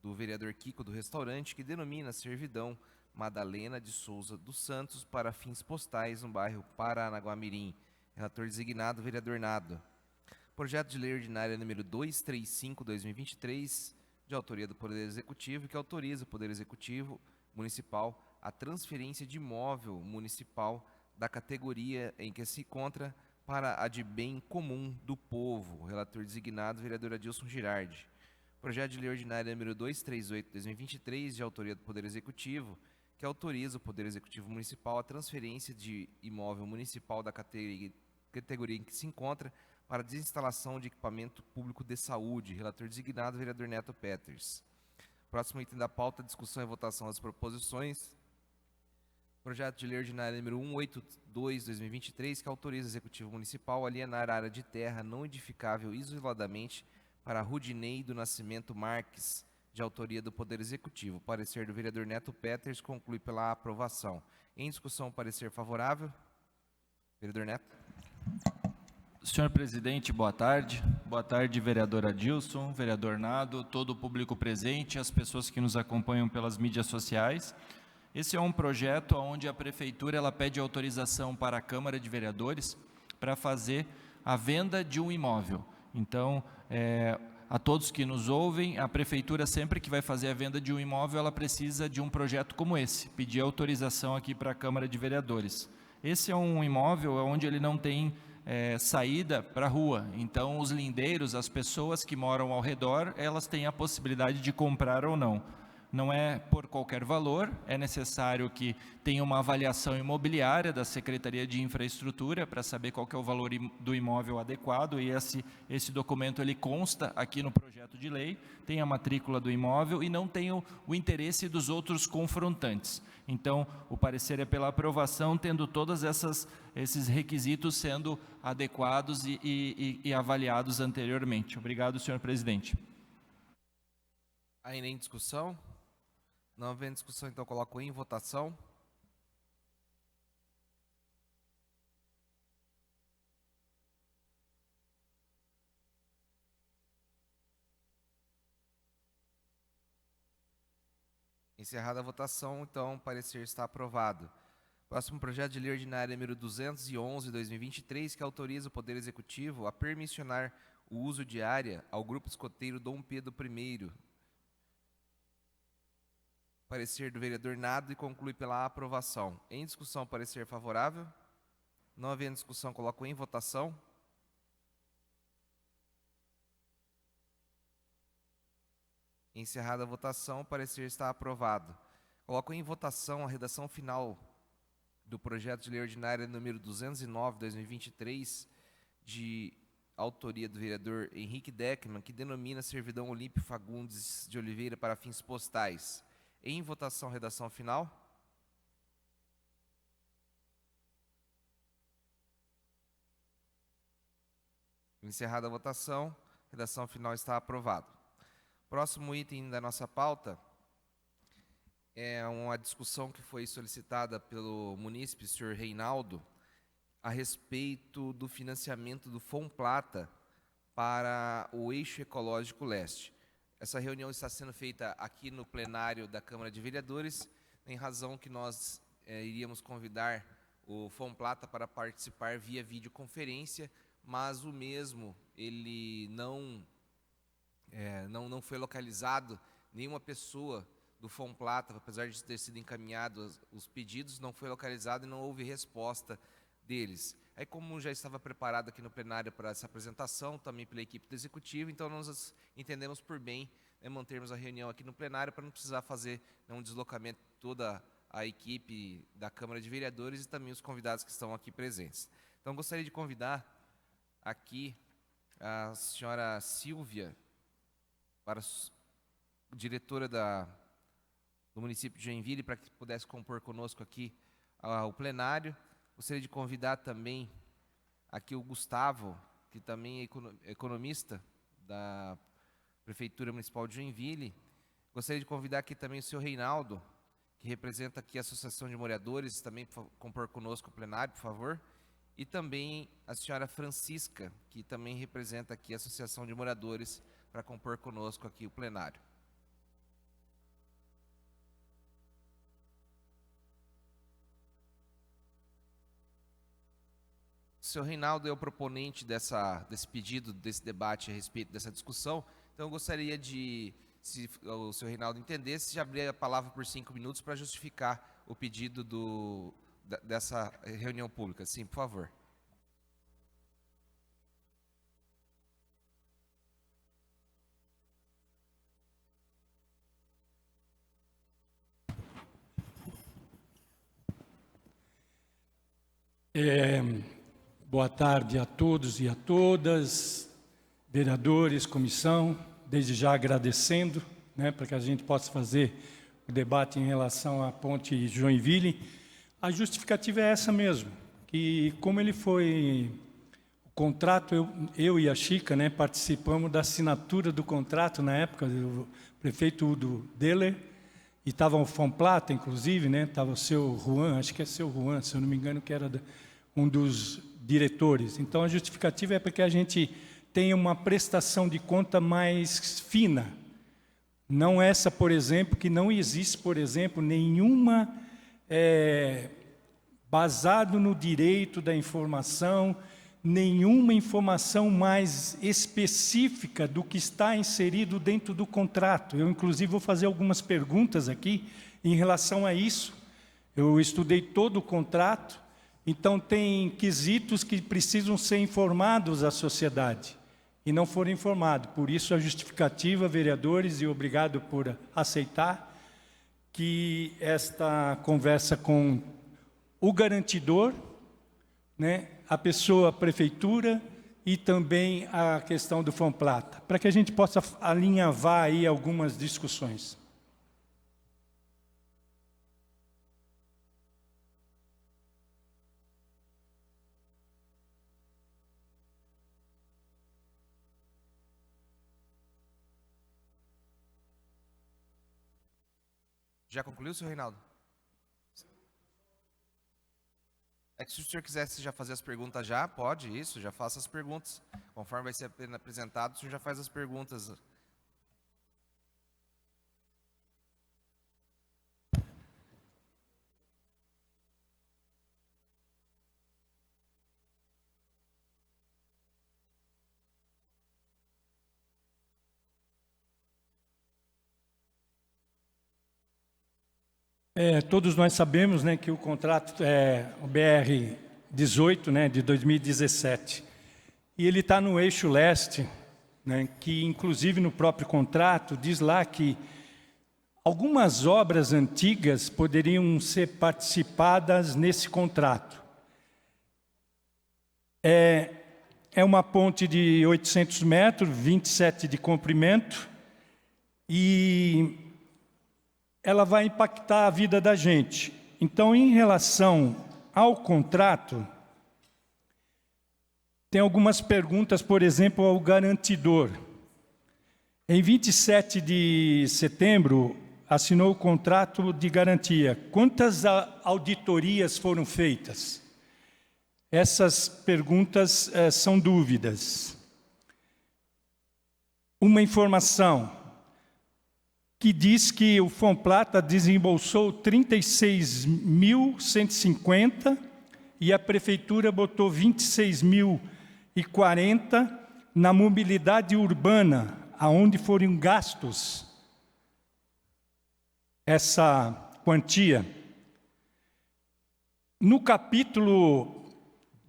do vereador Kiko do restaurante, que denomina servidão Madalena de Souza dos Santos para fins postais no bairro Paranaguamirim. Relator designado, vereador Nado. Projeto de lei ordinária número 235/2023, de autoria do Poder Executivo, que autoriza o Poder Executivo Municipal a transferência de imóvel municipal da categoria em que se encontra para a de bem comum do povo. Relator designado, vereador Adilson Girardi. Projeto de lei ordinária número 238/2023, de autoria do Poder Executivo, que autoriza o Poder Executivo Municipal a transferência de imóvel municipal da categoria em que se encontra para desinstalação de equipamento público de saúde. Relator designado, vereador Neto Peters. Próximo item da pauta, discussão e votação das proposições. Projeto de lei ordinária número 182/2023, que autoriza o Executivo Municipal a alienar a área de terra não edificável isoladamente para Rudinei do Nascimento Marques, de autoria do Poder Executivo. Parecer do vereador Neto Peters conclui pela aprovação. Em discussão, parecer favorável. Vereador Neto. Senhor presidente, boa tarde. Boa tarde, vereador Adilson, vereador Nado, todo o público presente, as pessoas que nos acompanham pelas mídias sociais. Esse é um projeto onde a prefeitura ela pede autorização para a Câmara de Vereadores para fazer a venda de um imóvel. Então, a todos que nos ouvem, a prefeitura sempre que vai fazer a venda de um imóvel, ela precisa de um projeto como esse, pedir autorização aqui para a Câmara de Vereadores. Esse é um imóvel onde ele não tem saída para a rua, então os lindeiros, as pessoas que moram ao redor, elas têm a possibilidade de comprar ou não. Não é por qualquer valor, é necessário que tenha uma avaliação imobiliária da Secretaria de Infraestrutura para saber qual que é o valor do imóvel adequado, e esse documento ele consta aqui no projeto de lei, tem a matrícula do imóvel e não tem o interesse dos outros confrontantes. Então, o parecer é pela aprovação, tendo todos esses requisitos sendo adequados e avaliados anteriormente. Obrigado, senhor presidente. Ainda em discussão? Não havendo discussão, então coloco em votação. Encerrada a votação, então o parecer está aprovado. Próximo projeto de lei ordinária número 211/2023, que autoriza o Poder Executivo a permissionar o uso de área ao Grupo Escoteiro Dom Pedro I. Parecer do vereador Nado e conclui pela aprovação. Em discussão, parecer favorável. Não havendo discussão, coloco em votação. Encerrada a votação, o parecer está aprovado. Coloco em votação a redação final do projeto de lei ordinária número 209/2023, de autoria do vereador Henrique Deckmann, que denomina servidão Olímpio Fagundes de Oliveira para fins postais. Em votação, redação final. Encerrada a votação, redação final está aprovado. Próximo item da nossa pauta é uma discussão que foi solicitada pelo munícipe, senhor Reinaldo, a respeito do financiamento do Fomplata para o Eixo Ecológico Leste. Essa reunião está sendo feita aqui no plenário da Câmara de Vereadores, em razão que nós iríamos convidar o Fomplata para participar via videoconferência, mas o mesmo, ele não foi localizado, nenhuma pessoa do Fomplata, apesar de ter sido encaminhados os pedidos, não foi localizado e não houve resposta deles. Aí, como já estava preparado aqui no plenário para essa apresentação, também pela equipe do Executivo, então nós entendemos por bem mantermos a reunião aqui no plenário para não precisar fazer um deslocamento de toda a equipe da Câmara de Vereadores e também os convidados que estão aqui presentes. Então, gostaria de convidar aqui a senhora Silvia, diretora do município de Joinville, para que pudesse compor conosco aqui o plenário. Gostaria de convidar também aqui o Gustavo, que também é economista da Prefeitura Municipal de Joinville. Gostaria de convidar aqui também o senhor Reinaldo, que representa aqui a Associação de Moradores, também compor conosco o plenário, por favor. E também a senhora Francisca, que também representa aqui a Associação de Moradores, para compor conosco aqui o plenário. O senhor Reinaldo é o proponente desse pedido, desse debate a respeito dessa discussão, então eu gostaria de, se o senhor Reinaldo entendesse, de abrir a palavra por 5 minutos para justificar o pedido dessa reunião pública. Sim, por favor. Boa tarde a todos e a todas, vereadores, comissão, desde já agradecendo, para que a gente possa fazer o debate em relação à ponte Joinville. A justificativa é essa mesmo, que como ele foi o contrato, eu e a Chica, participamos da assinatura do contrato na época do prefeito Udo Deller, e estava o Fomplata, inclusive, estava o seu Juan, acho que é seu Juan, se eu não me engano, que era um dos diretores. Então, a justificativa é para que a gente tenha uma prestação de conta mais fina. Não essa, por exemplo, que não existe, por exemplo, nenhuma basado no direito da informação, nenhuma informação mais específica do que está inserido dentro do contrato. Eu, inclusive, vou fazer algumas perguntas aqui em relação a isso. Eu estudei todo o contrato, então tem quesitos que precisam ser informados à sociedade e não foram informados. Por isso a justificativa, vereadores, e obrigado por aceitar, que esta conversa com o garantidor, a pessoa, a prefeitura, e também a questão do Fomplata, para que a gente possa alinhavar aí algumas discussões. Já concluiu, senhor Reinaldo? É que se o senhor quisesse já fazer as perguntas já, pode, isso, já faça as perguntas. Conforme vai ser apresentado, o senhor já faz as perguntas. Todos nós sabemos que o contrato é o BR-18, de 2017. E ele está no eixo leste, que inclusive no próprio contrato diz lá que algumas obras antigas poderiam ser participadas nesse contrato. É uma ponte de 800 metros, 27 de comprimento, e ela vai impactar a vida da gente. Então, em relação ao contrato, tem algumas perguntas, por exemplo, ao garantidor. Em 27 de setembro, assinou o contrato de garantia. Quantas auditorias foram feitas? Essas perguntas são dúvidas. Uma informação que diz que o Fomplata desembolsou 36.150 e a prefeitura botou 26.040 na mobilidade urbana, aonde foram gastos essa quantia. No capítulo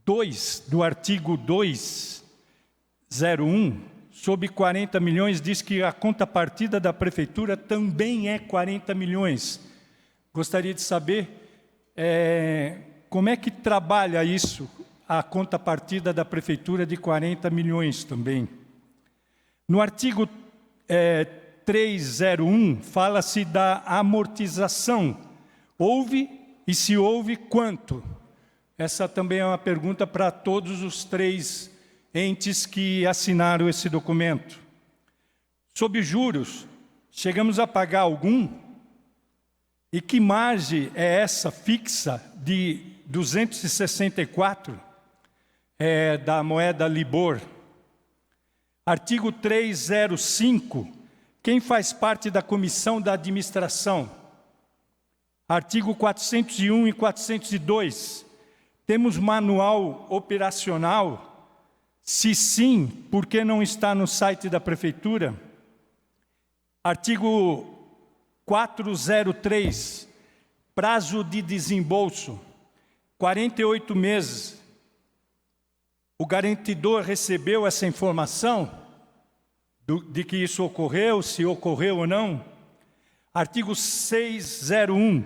2 do artigo 201, sobre 40 milhões, diz que a contrapartida da prefeitura também é 40 milhões. Gostaria de saber como é que trabalha isso, a contrapartida da prefeitura de 40 milhões também. No artigo 301, fala-se da amortização. Houve, e se houve, quanto? Essa também é uma pergunta para todos os três entes que assinaram esse documento. Sobre juros, chegamos a pagar algum? E que margem é essa fixa de 264 da moeda Libor? Artigo 305, quem faz parte da comissão da administração? Artigo 401 e 402, Temos manual operacional? Se sim, por que não está no site da Prefeitura? Artigo 403, prazo de desembolso, 48 meses. O garantidor recebeu essa informação de que isso ocorreu, se ocorreu ou não? Artigo 601,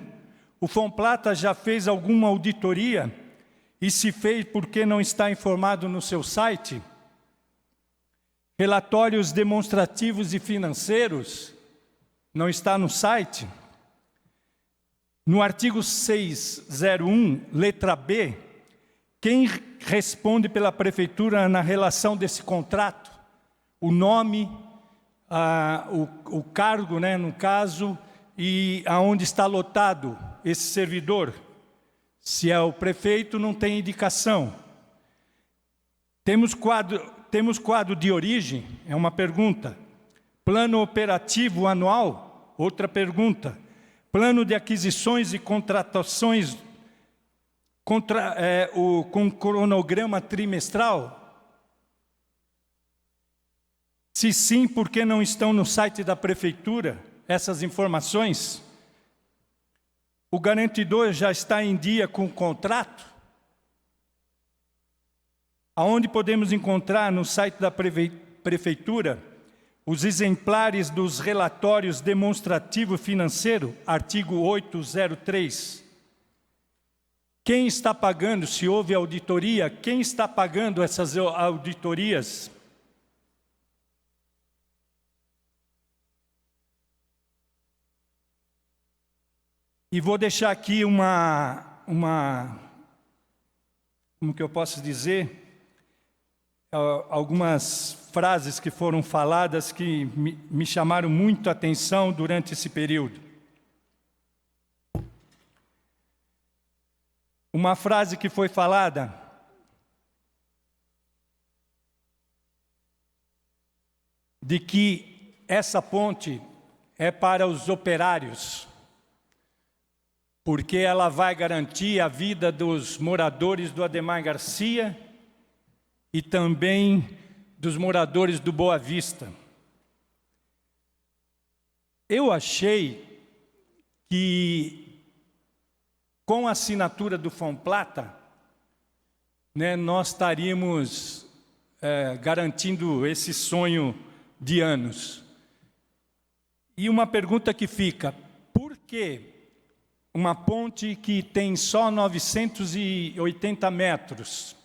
o Fomplata já fez alguma auditoria? E se fez, por que não está informado no seu site? Relatórios demonstrativos e financeiros, não está no site? No artigo 601, letra B, quem responde pela Prefeitura na relação desse contrato? O nome, o cargo, né, no caso, e aonde está lotado esse servidor? Se é o prefeito, não tem indicação. Temos quadro de origem? É uma pergunta. Plano operativo anual? Outra pergunta. Plano de aquisições e contratações com cronograma trimestral? Se sim, por que não estão no site da Prefeitura essas informações? O garantidor já está em dia com o contrato? Aonde podemos encontrar no site da Prefeitura os exemplares dos relatórios demonstrativo financeiro, artigo 803? Quem está pagando, se houve auditoria, quem está pagando essas auditorias? E vou deixar aqui como que eu posso dizer, algumas frases que foram faladas que me chamaram muito a atenção durante esse período. Uma frase que foi falada: de que essa ponte é para os operários, porque ela vai garantir a vida dos moradores do Ademar Garcia e também dos moradores do Boa Vista. Eu achei que, com a assinatura do Fomplata, né, nós estaríamos garantindo esse sonho de anos. E uma pergunta que fica: por que uma ponte que tem só 980 metros,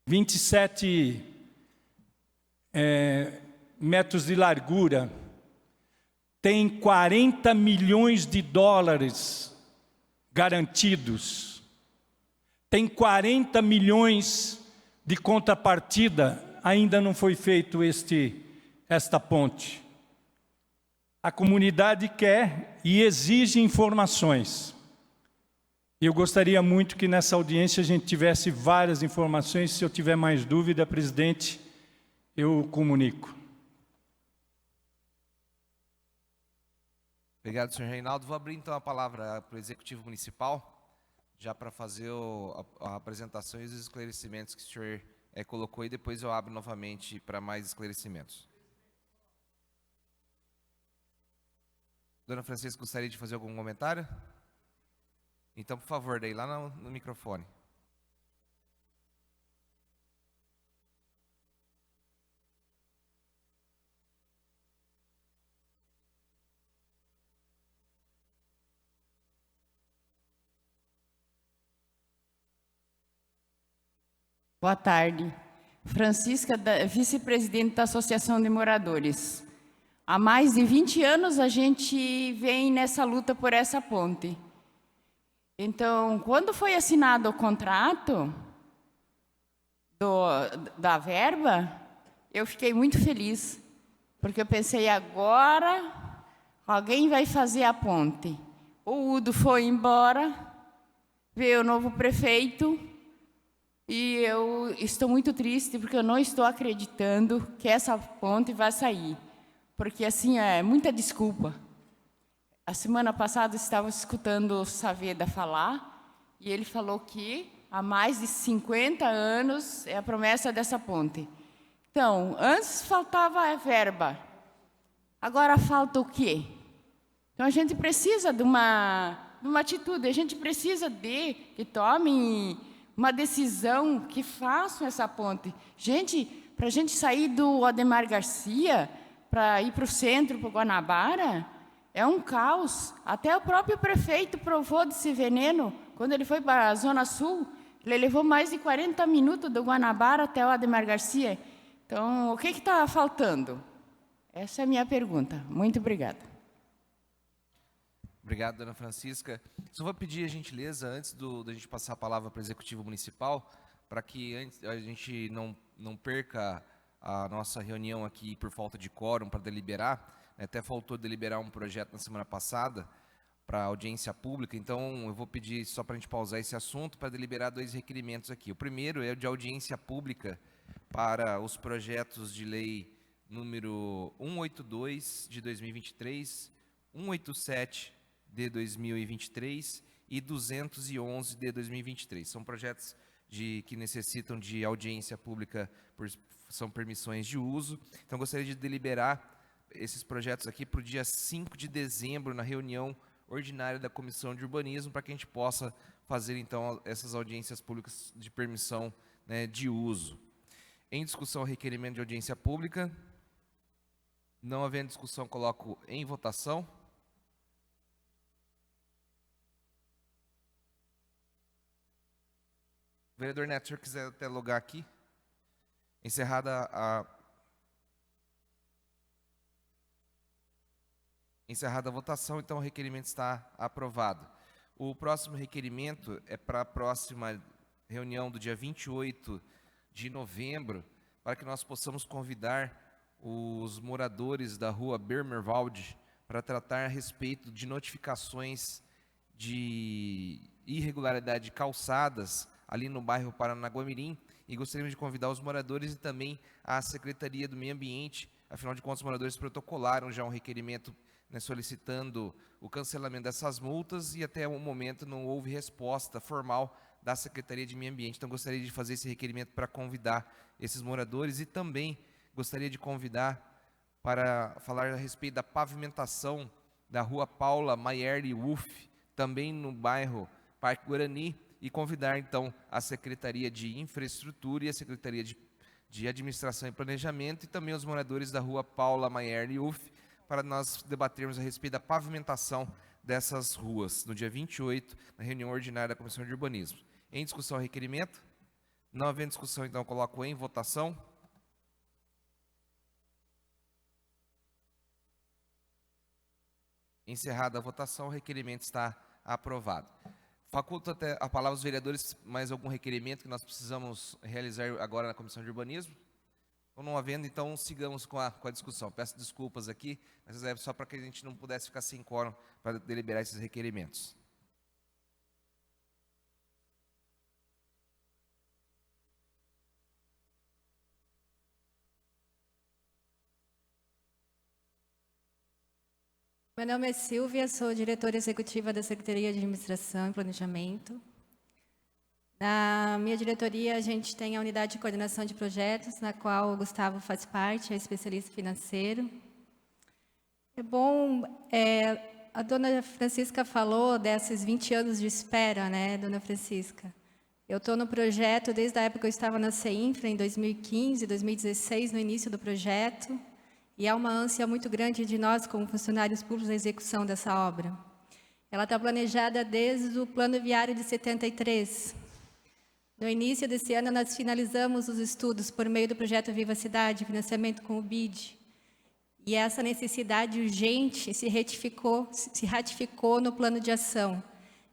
27 metros de largura, tem 40 milhões de dólares garantidos, tem 40 milhões de contrapartida, ainda não foi feito esta ponte? A comunidade quer e exige informações. Eu gostaria muito que nessa audiência a gente tivesse várias informações. Se eu tiver mais dúvida, presidente, eu comunico. Obrigado, senhor Reinaldo. Vou abrir então a palavra para o Executivo Municipal, já para fazer a apresentação e os esclarecimentos que o senhor colocou, e depois eu abro novamente para mais esclarecimentos. Dona Francisca, gostaria de fazer algum comentário? Então, por favor, daí lá no microfone. Boa tarde. Francisca, vice-presidente da Associação de Moradores. Há mais de 20 anos a gente vem nessa luta por essa ponte. Então, quando foi assinado o contrato da verba, eu fiquei muito feliz, porque eu pensei, agora alguém vai fazer a ponte. O Udo foi embora, veio o novo prefeito, e eu estou muito triste, porque eu não estou acreditando que essa ponte vai sair. Porque, assim, é muita desculpa. A semana passada estava escutando o Saavedra falar, e ele falou que há mais de 50 anos é a promessa dessa ponte. Então, antes faltava a verba, agora falta o quê? Então, a gente precisa de uma atitude, a gente precisa que tomem uma decisão, que façam essa ponte. Gente, para a gente sair do Ademar Garcia, para ir para o centro, para o Guanabara, é um caos. Até o próprio prefeito provou desse veneno. Quando ele foi para a Zona Sul, ele levou mais de 40 minutos do Guanabara até o Ademar Garcia. Então, o que está faltando? Essa é a minha pergunta. Muito obrigada. Obrigado, dona Francisca. Só vou pedir a gentileza, antes da gente passar a palavra para o Executivo Municipal, para que a gente não perca a nossa reunião aqui por falta de quórum para deliberar. Até faltou deliberar um projeto na semana passada para audiência pública, então eu vou pedir só para a gente pausar esse assunto para deliberar 2 requerimentos aqui. O primeiro é o de audiência pública para os projetos de lei número 182 de 2023, 187 de 2023 e 211 de 2023. São projetos que necessitam de audiência pública, são permissões de uso. Então, gostaria de deliberar esses projetos aqui para o dia 5 de dezembro, na reunião ordinária da Comissão de Urbanismo, para que a gente possa fazer, então, essas audiências públicas de permissão, né, de uso. Em discussão, requerimento de audiência pública. Não havendo discussão, coloco em votação. Vereador Neto, se o senhor quiser até logar aqui. Encerrada a votação, então o requerimento está aprovado. O próximo requerimento é para a próxima reunião do dia 28 de novembro, para que nós possamos convidar os moradores da rua Bermerwald para tratar a respeito de notificações de irregularidade de calçadas ali no bairro Paranaguamirim, e gostaríamos de convidar os moradores e também a Secretaria do Meio Ambiente. Afinal de contas, os moradores protocolaram já um requerimento, né, solicitando o cancelamento dessas multas, e até o momento não houve resposta formal da Secretaria de Meio Ambiente. Então, gostaria de fazer esse requerimento para convidar esses moradores, e também gostaria de convidar para falar a respeito da pavimentação da rua Paula Maierli Wolff, também no bairro Parque Guarani, e convidar, então, a Secretaria de Infraestrutura e a Secretaria de Administração e Planejamento, e também os moradores da rua Paula Maierli Wolff, para nós debatermos a respeito da pavimentação dessas ruas, no dia 28, na reunião ordinária da Comissão de Urbanismo. Em discussão, requerimento? Não havendo discussão, então, coloco em votação. Encerrada a votação, o requerimento está aprovado. Faculto até a palavra aos vereadores, mais algum requerimento que nós precisamos realizar agora na Comissão de Urbanismo? Ou não havendo, então sigamos com a discussão. Peço desculpas aqui, mas é só para que a gente não pudesse ficar sem quórum para deliberar esses requerimentos. Meu nome é Silvia, sou diretora executiva da Secretaria de Administração e Planejamento. Na minha diretoria, a gente tem a unidade de coordenação de projetos, na qual o Gustavo faz parte, é especialista financeiro. É bom, a dona Francisca falou desses 20 anos de espera, né, dona Francisca? Eu estou no projeto desde a época que eu estava na CEINFRA, em 2015, 2016, no início do projeto. E há uma ânsia muito grande de nós, como funcionários públicos, na execução dessa obra. Ela está planejada desde o Plano Viário de 73. No início desse ano, nós finalizamos os estudos por meio do projeto Viva Cidade, financiamento com o BID. E essa necessidade urgente se ratificou no plano de ação.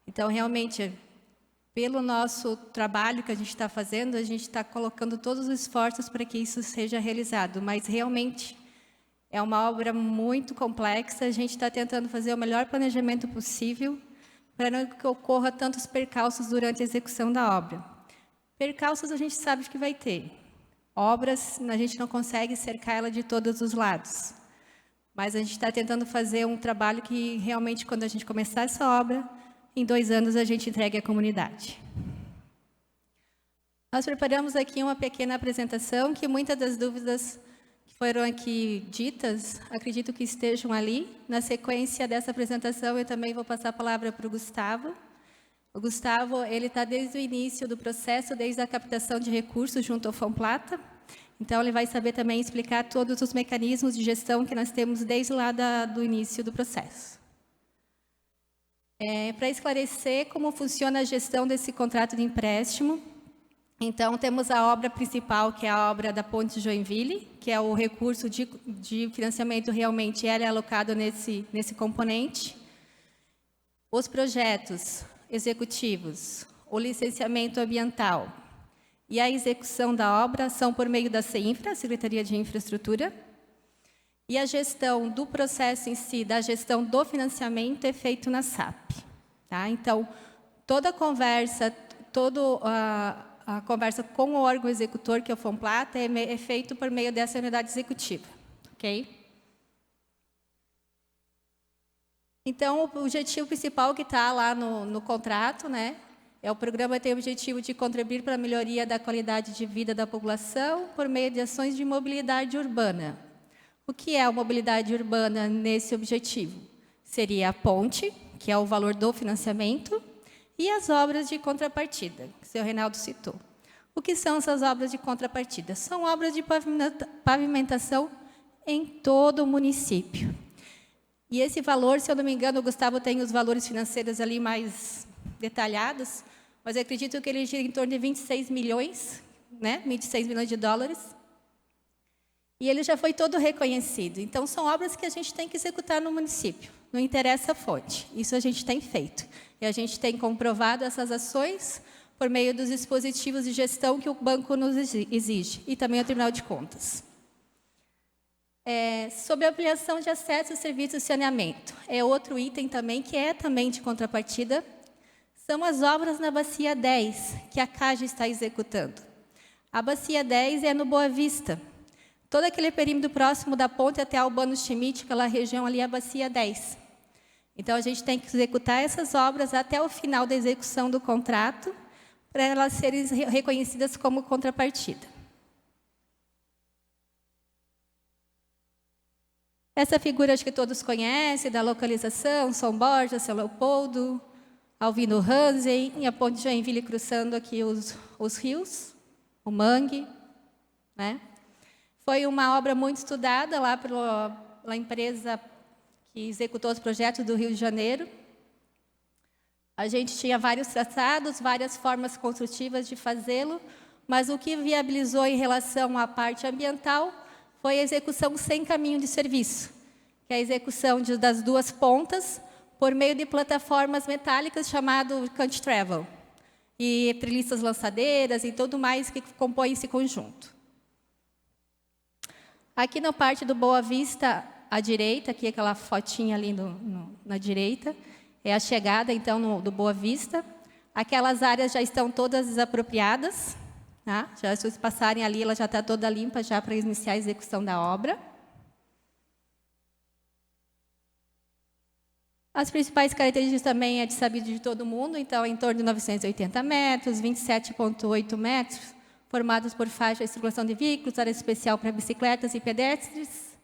Então, realmente, pelo nosso trabalho que a gente está fazendo, a gente está colocando todos os esforços para que isso seja realizado. Mas, realmente, é uma obra muito complexa, a gente está tentando fazer o melhor planejamento possível para não que ocorra tantos percalços durante a execução da obra. Percalços a gente sabe que vai ter. Obras, a gente não consegue cercar ela de todos os lados. Mas a gente está tentando fazer um trabalho que realmente, quando a gente começar essa obra, em 2 anos a gente entregue à comunidade. Nós preparamos aqui uma pequena apresentação, que muitas das dúvidas que foram aqui ditas, acredito que estejam ali. Na sequência dessa apresentação, eu também vou passar a palavra para o Gustavo. O Gustavo, ele está desde o início do processo, desde a captação de recursos junto ao Fomplata. Então, ele vai saber também explicar todos os mecanismos de gestão que nós temos desde lá do início do processo. Para esclarecer como funciona a gestão desse contrato de empréstimo, então, temos a obra principal, que é a obra da Ponte Joinville, que é o recurso de financiamento realmente é alocado nesse componente. Os projetos executivos, o licenciamento ambiental e a execução da obra são por meio da CEINFRA, Secretaria de Infraestrutura, e a gestão do processo em si, da gestão do financiamento, é feito na SAP. Tá? Então, toda a conversa, a conversa com o órgão executor, que é o Fomplata, é feito por meio dessa unidade executiva. Ok? Então, o objetivo principal que está lá no contrato, né, o programa tem o objetivo de contribuir para a melhoria da qualidade de vida da população por meio de ações de mobilidade urbana. O que é a mobilidade urbana nesse objetivo? Seria a ponte, que é o valor do financiamento, e as obras de contrapartida, que o senhor Reinaldo citou. O que são essas obras de contrapartida? São obras de pavimentação em todo o município. E esse valor, se eu não me engano, o Gustavo tem os valores financeiros ali mais detalhados, mas eu acredito que ele gira em torno de 26 milhões, né? 26 milhões de dólares. E ele já foi todo reconhecido. Então, são obras que a gente tem que executar no município. Não interessa a fonte. Isso a gente tem feito. E a gente tem comprovado essas ações por meio dos dispositivos de gestão que o banco nos exige. E também o Tribunal de Contas. Sobre a ampliação de acesso aos serviços de saneamento. É outro item também, que é também de contrapartida. São as obras na Bacia 10, que a CAGE está executando. A Bacia 10 é no Boa Vista. Todo aquele perímetro próximo da ponte até Albano Schmidt, aquela região ali, é a Bacia 10. Então, a gente tem que executar essas obras até o final da execução do contrato, para elas serem reconhecidas como contrapartida. Essa figura, acho que todos conhecem, da localização, São Borja, São Leopoldo, Alvino Hansen, e a Ponte Joinville cruzando aqui os rios, o Mangue, né? Foi uma obra muito estudada lá pela empresa que executou os projetos do Rio de Janeiro. A gente tinha vários traçados, várias formas construtivas de fazê-lo, mas o que viabilizou em relação à parte ambiental foi a execução sem caminho de serviço, que é a execução das duas pontas por meio de plataformas metálicas chamado Country Travel, e treliças lançadeiras e tudo mais que compõe esse conjunto. Aqui na parte do Boa Vista, à direita, aqui aquela fotinha ali na direita, é a chegada, então, do Boa Vista. Aquelas áreas já estão todas desapropriadas, tá? Já, se vocês passarem ali, ela já está toda limpa já para iniciar a execução da obra. As principais características também é de sabido de todo mundo, então, em torno de 980 metros, 27,8 metros, formados por faixa de circulação de veículos, área especial para bicicletas e pedestres.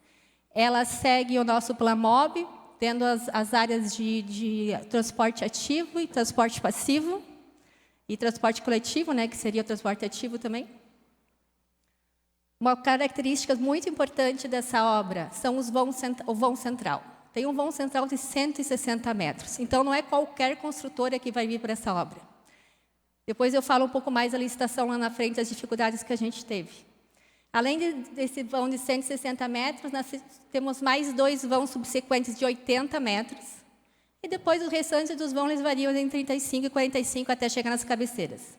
Ela segue o nosso Plamob, tendo as áreas de transporte ativo e transporte passivo, e transporte coletivo, né, que seria o transporte ativo também. Uma característica muito importante dessa obra são o vão central. Tem um vão central de 160 metros, então não é qualquer construtora que vai vir para essa obra. Depois eu falo um pouco mais da licitação lá na frente, as dificuldades que a gente teve. Além desse vão de 160 metros, nós temos mais 2 vãos subsequentes de 80 metros. E depois, os restantes dos vãos eles variam entre 35 e 45 até chegar nas cabeceiras.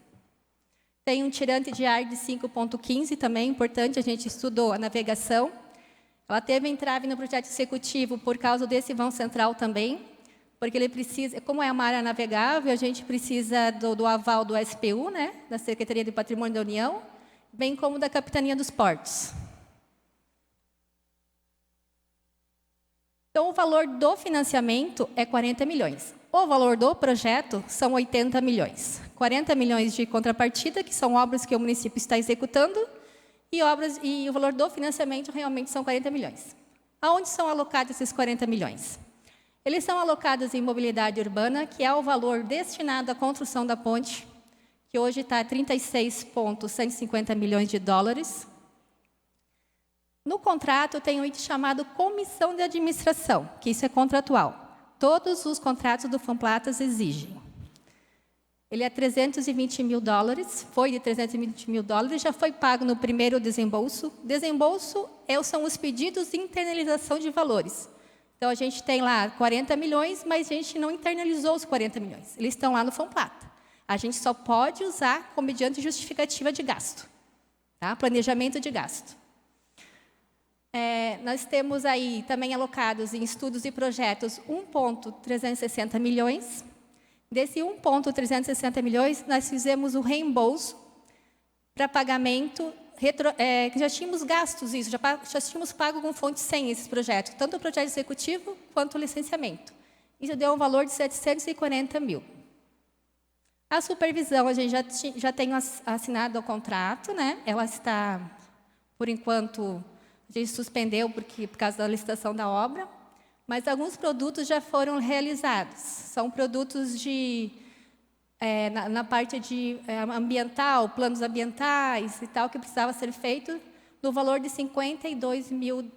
Tem um tirante de ar de 5,15 também, importante, a gente estudou a navegação. Ela teve entrave no projeto executivo por causa desse vão central também, porque ele precisa, como é uma área navegável, a gente precisa do aval do SPU, né, da Secretaria de Patrimônio da União, bem como da Capitania dos Portos. Então, o valor do financiamento é 40 milhões. O valor do projeto são 80 milhões. 40 milhões de contrapartida, que são obras que o município está executando, e o valor do financiamento realmente são 40 milhões. Aonde são alocados esses 40 milhões? Eles são alocados em mobilidade urbana, que é o valor destinado à construção da ponte, que hoje está a 36,150 milhões de dólares. No contrato tem um item chamado comissão de administração, que isso é contratual. Todos os contratos do Famplatas exigem. Ele é 320 mil dólares, foi de 320 mil dólares, já foi pago no primeiro desembolso. Desembolso são os pedidos de internalização de valores. Então, a gente tem lá 40 milhões, mas a gente não internalizou os 40 milhões. Eles estão lá no Famplata. A gente só pode usar como mediante justificativa de gasto. Tá? Planejamento de gasto. Nós temos aí também alocados em estudos e projetos 1,360 milhões. Desse 1,360 milhões, nós fizemos o reembolso para pagamento, que já tínhamos gastos isso, já tínhamos pago com fonte 100 esses projetos, tanto o projeto executivo quanto o licenciamento. Isso deu um valor de 740 mil. A supervisão, a gente já tem assinado o contrato, né? Ela está, por enquanto, a gente suspendeu por causa da licitação da obra, mas alguns produtos já foram realizados. São produtos na parte de ambiental, planos ambientais e tal, que precisava ser feito, no valor de 52 mil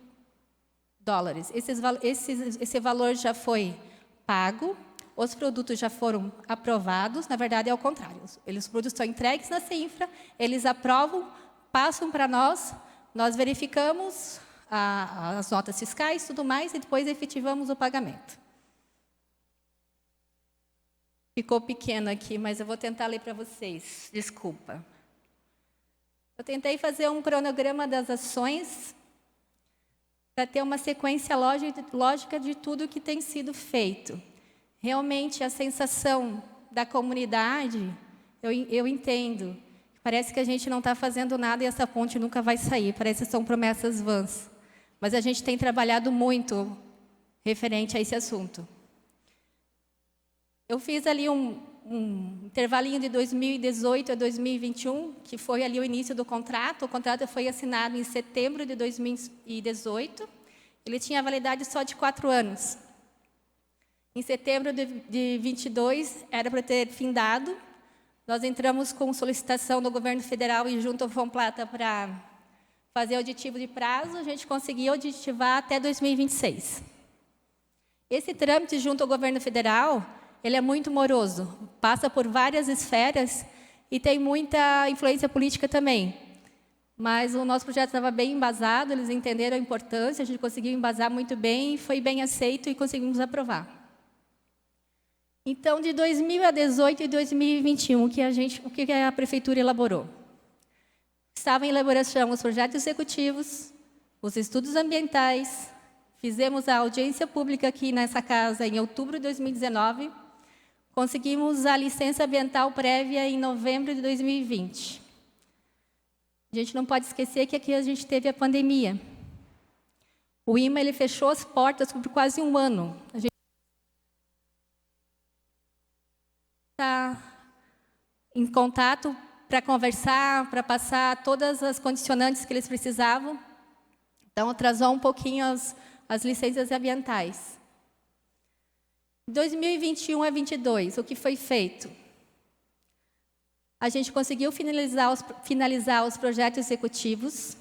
dólares. Esse valor já foi pago, os produtos já foram aprovados, na verdade é o contrário. Os produtos são entregues na CINFRA, eles aprovam, passam para nós verificamos as notas fiscais, tudo mais, e depois efetivamos o pagamento. Ficou pequeno aqui, mas eu vou tentar ler para vocês. Desculpa. Eu tentei fazer um cronograma das ações para ter uma sequência lógica de tudo que tem sido feito. Realmente, a sensação da comunidade, eu entendo. Parece que a gente não está fazendo nada e essa ponte nunca vai sair. Parece que são promessas vãs. Mas a gente tem trabalhado muito referente a esse assunto. Eu fiz ali um intervalinho de 2018 a 2021, que foi ali o início do contrato. O contrato foi assinado em setembro de 2018. Ele tinha validade só de 4 anos. Em setembro de 22, era para ter findado. Nós entramos com solicitação do governo federal e junto ao Famplata para fazer auditivo de prazo. A gente conseguiu auditivar até 2026. Esse trâmite junto ao governo federal, ele é muito moroso, passa por várias esferas e tem muita influência política também. Mas o nosso projeto estava bem embasado, eles entenderam a importância, a gente conseguiu embasar muito bem, foi bem aceito e conseguimos aprovar. Então, de 2018 e 2021, o que a prefeitura elaborou? Estavam em elaboração os projetos executivos, os estudos ambientais, fizemos a audiência pública aqui nessa casa em outubro de 2019, conseguimos a licença ambiental prévia em novembro de 2020. A gente não pode esquecer que aqui a gente teve a pandemia. O IMA ele fechou as portas por quase um ano. A gente está em contato para conversar, para passar todas as condicionantes que eles precisavam. Então, atrasou um pouquinho as licenças ambientais. 2021 a 2022, o que foi feito? A gente conseguiu finalizar os projetos executivos,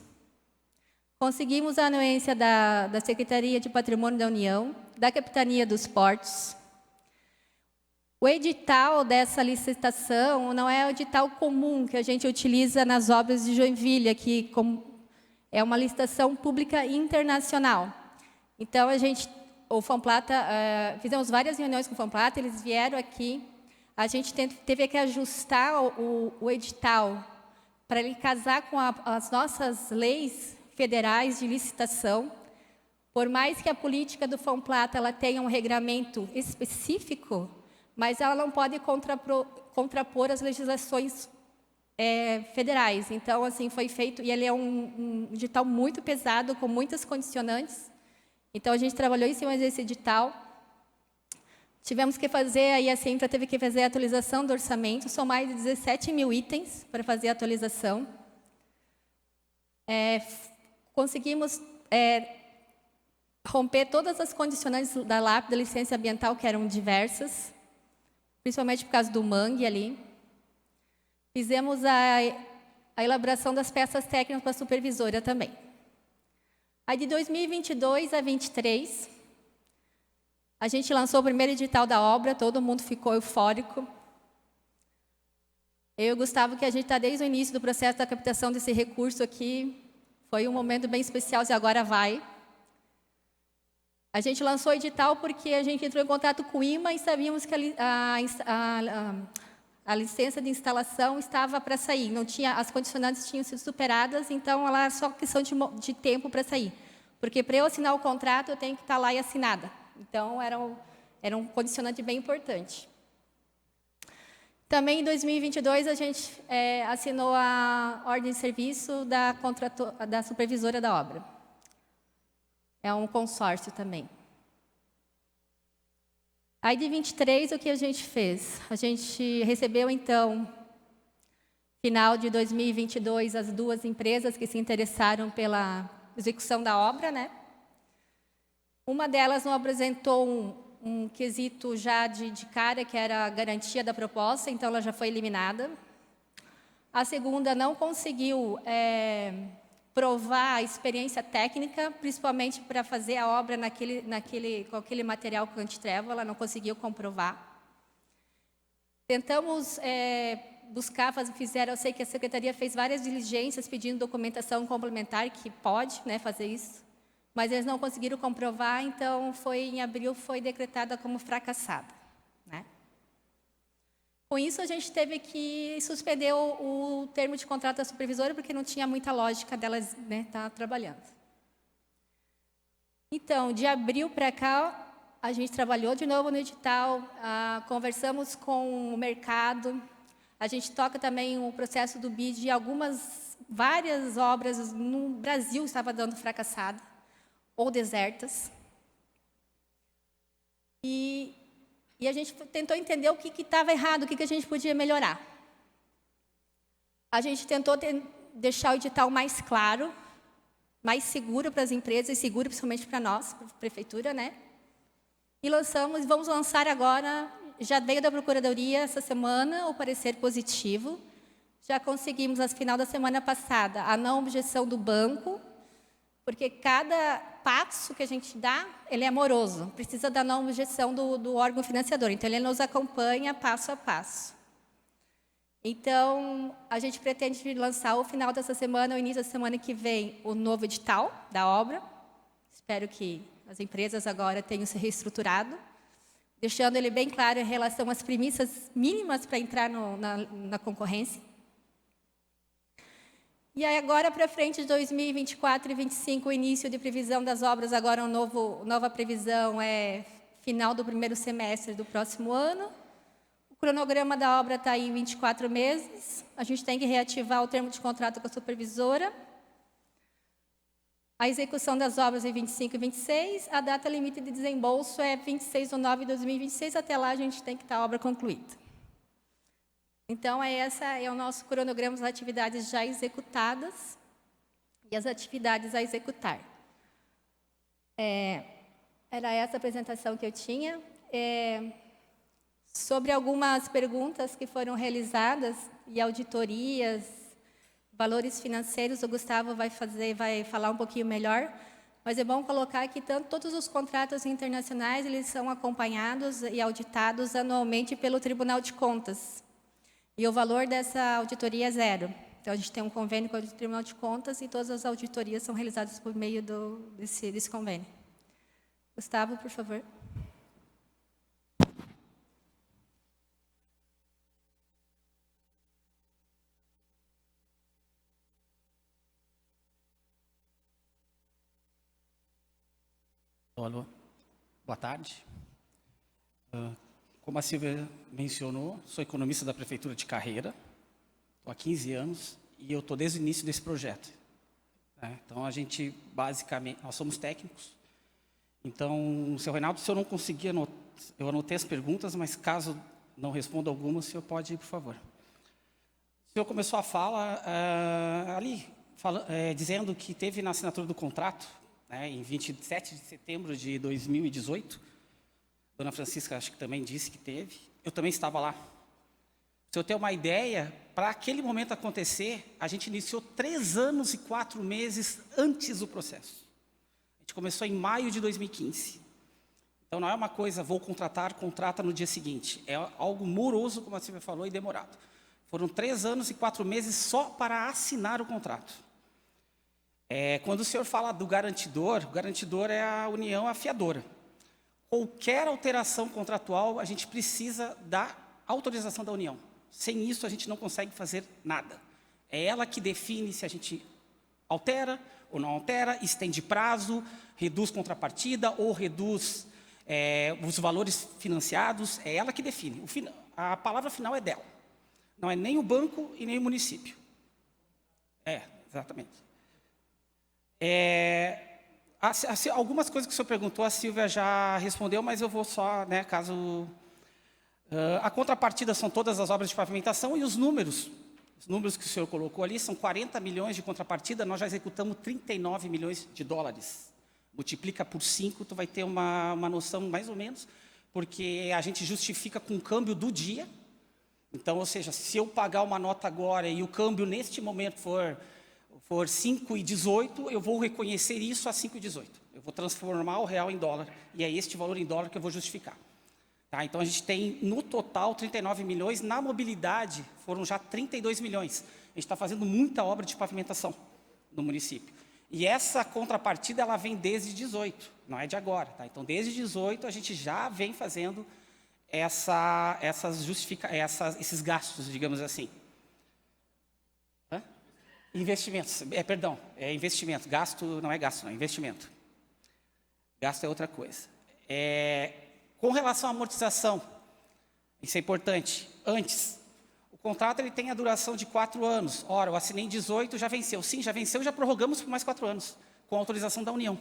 conseguimos a anuência da Secretaria de Patrimônio da União, da Capitania dos Portos. O edital dessa licitação não é o edital comum que a gente utiliza nas obras de Joinville, que é uma licitação pública internacional. Então, o Famplata, fizemos várias reuniões com o Famplata, eles vieram aqui, a gente teve que ajustar o edital para ele casar com as nossas leis federais de licitação. Por mais que a política do Famplata ela tenha um regramento específico, mas ela não pode contrapor as legislações federais. Então, assim, foi feito, e ele é um edital muito pesado, com muitas condicionantes, Então, a gente trabalhou em cima desse edital. Tivemos que fazer, aí a Sempra teve que fazer a atualização do orçamento, são mais de 17 mil itens para fazer a atualização. Conseguimos romper todas as condicionantes da LAP, da licença ambiental, que eram diversas, principalmente por causa do mangue ali. Fizemos a elaboração das peças técnicas para a supervisora também. Aí, de 2022 a 2023, a gente lançou o primeiro edital da obra, todo mundo ficou eufórico. Eu e o Gustavo, que a gente está desde o início do processo da captação desse recurso aqui, foi um momento bem especial, e agora vai. A gente lançou o edital porque a gente entrou em contato com o IMA e sabíamos que a licença de instalação estava para sair. Não tinha, as condicionantes tinham sido superadas, então ela era só questão de tempo para sair. Porque para eu assinar o contrato, eu tenho que estar lá e assinada. Então, era um condicionante bem importante. Também, em 2022, a gente assinou a ordem de serviço da supervisora da obra. É um consórcio também. Aí, de 23, o que a gente fez? A gente recebeu, então, final de 2022, as duas empresas que se interessaram pela execução da obra, né? Uma delas não apresentou um quesito já de cara, que era a garantia da proposta, então ela já foi eliminada. A segunda não conseguiu provar a experiência técnica, principalmente para fazer a obra com aquele material com antitrevo, ela não conseguiu comprovar. Tentamos buscar, eu sei que a Secretaria fez várias diligências pedindo documentação complementar, que pode, né, fazer isso, mas eles não conseguiram comprovar, então em abril foi decretada como fracassada, né? Com isso, a gente teve que suspender o termo de contrato da supervisora, porque não tinha muita lógica delas, né, estar trabalhando. Então, de abril para cá, a gente trabalhou de novo no edital, conversamos com o mercado, a gente toca também o processo do BID, e várias obras no Brasil estavam dando fracassada ou desertas. E a gente tentou entender o que estava errado, o que a gente podia melhorar. A gente tentou deixar o edital mais claro, mais seguro para as empresas e seguro principalmente para nós, para a prefeitura, né? E vamos lançar agora, já veio da Procuradoria essa semana o parecer positivo. Já conseguimos, no final da semana passada, a não objeção do banco, porque cada passo que a gente dá, ele é moroso, precisa da não objeção do órgão financiador. Então, ele nos acompanha passo a passo. Então, a gente pretende lançar ao final dessa semana, ou início da semana que vem, o novo edital da obra. Espero que as empresas agora tenham se reestruturado, deixando ele bem claro em relação às premissas mínimas para entrar na concorrência. E aí, agora para frente, de 2024 e 2025, o início de previsão das obras, agora nova previsão é final do primeiro semestre do próximo ano. O cronograma da obra está aí em 24 meses. A gente tem que reativar o termo de contrato com a supervisora. A execução das obras é 25 e 26. A data limite de desembolso é 26 de nove de 2026. Até lá, a gente tem que estar a obra concluída. Então, esse é o nosso cronograma das atividades já executadas e as atividades a executar. Era essa a apresentação que eu tinha. Sobre algumas perguntas que foram realizadas e auditorias, valores financeiros, o Gustavo vai falar um pouquinho melhor, mas é bom colocar que todos os contratos internacionais eles são acompanhados e auditados anualmente pelo Tribunal de Contas. E o valor dessa auditoria é zero. Então, a gente tem um convênio com o Tribunal de Contas e todas as auditorias são realizadas por meio desse convênio. Gustavo, por favor. Alô, boa tarde. Como a Silvia mencionou, sou economista da Prefeitura de Carreira, estou há 15 anos e eu estou desde o início desse projeto. Então, a gente, basicamente, nós somos técnicos Então, seu Reinaldo, se eu não conseguir anotar, eu anotei as perguntas, mas caso não responda alguma, o senhor pode ir, por favor. O senhor começou a fala dizendo que teve na assinatura do contrato, né, em 27 de setembro de 2018. Dona Francisca, acho que também disse que teve. Eu também estava lá. Se eu ter uma ideia, para aquele momento acontecer, a gente iniciou 3 anos e 4 meses antes do processo. A gente começou em maio de 2015. Então, não é uma coisa, vou contratar, contrata no dia seguinte. É algo moroso, como a Silvia falou, e demorado. Foram 3 anos e 4 meses só para assinar o contrato. Quando o senhor fala do garantidor, o garantidor é a União afiadora. Qualquer alteração contratual, a gente precisa da autorização da União. Sem isso, a gente não consegue fazer nada. É ela que define se a gente altera ou não altera, estende prazo, reduz contrapartida ou reduz os valores financiados. É ela que define. A palavra final é dela. Não é nem o banco e nem o município. Exatamente. Algumas coisas que o senhor perguntou, a Silvia já respondeu, mas eu vou só, caso... a contrapartida são todas as obras de pavimentação e os números que o senhor colocou ali, são 40 milhões de contrapartida, nós já executamos 39 milhões de dólares. Multiplica por 5, tu vai ter uma noção mais ou menos, porque a gente justifica com o câmbio do dia. Então, ou seja, se eu pagar uma nota agora e o câmbio neste momento for 5,18, eu vou reconhecer isso a 5,18. Eu vou transformar o real em dólar, e é este valor em dólar que eu vou justificar. Tá? Então, a gente tem, no total, 39 milhões. Na mobilidade, foram já 32 milhões. A gente está fazendo muita obra de pavimentação no município. E essa contrapartida, ela vem desde 18, não é de agora. Tá? Então, desde 18, a gente já vem fazendo esses gastos, digamos assim. Investimentos, investimento. Gasto não é gasto, não, é investimento. Gasto é outra coisa. Com relação à amortização, isso é importante. Antes, o contrato ele tem a duração de 4 anos. Ora, eu assinei em 18, já venceu. Sim, já venceu, já prorrogamos por mais 4 anos, com autorização da União.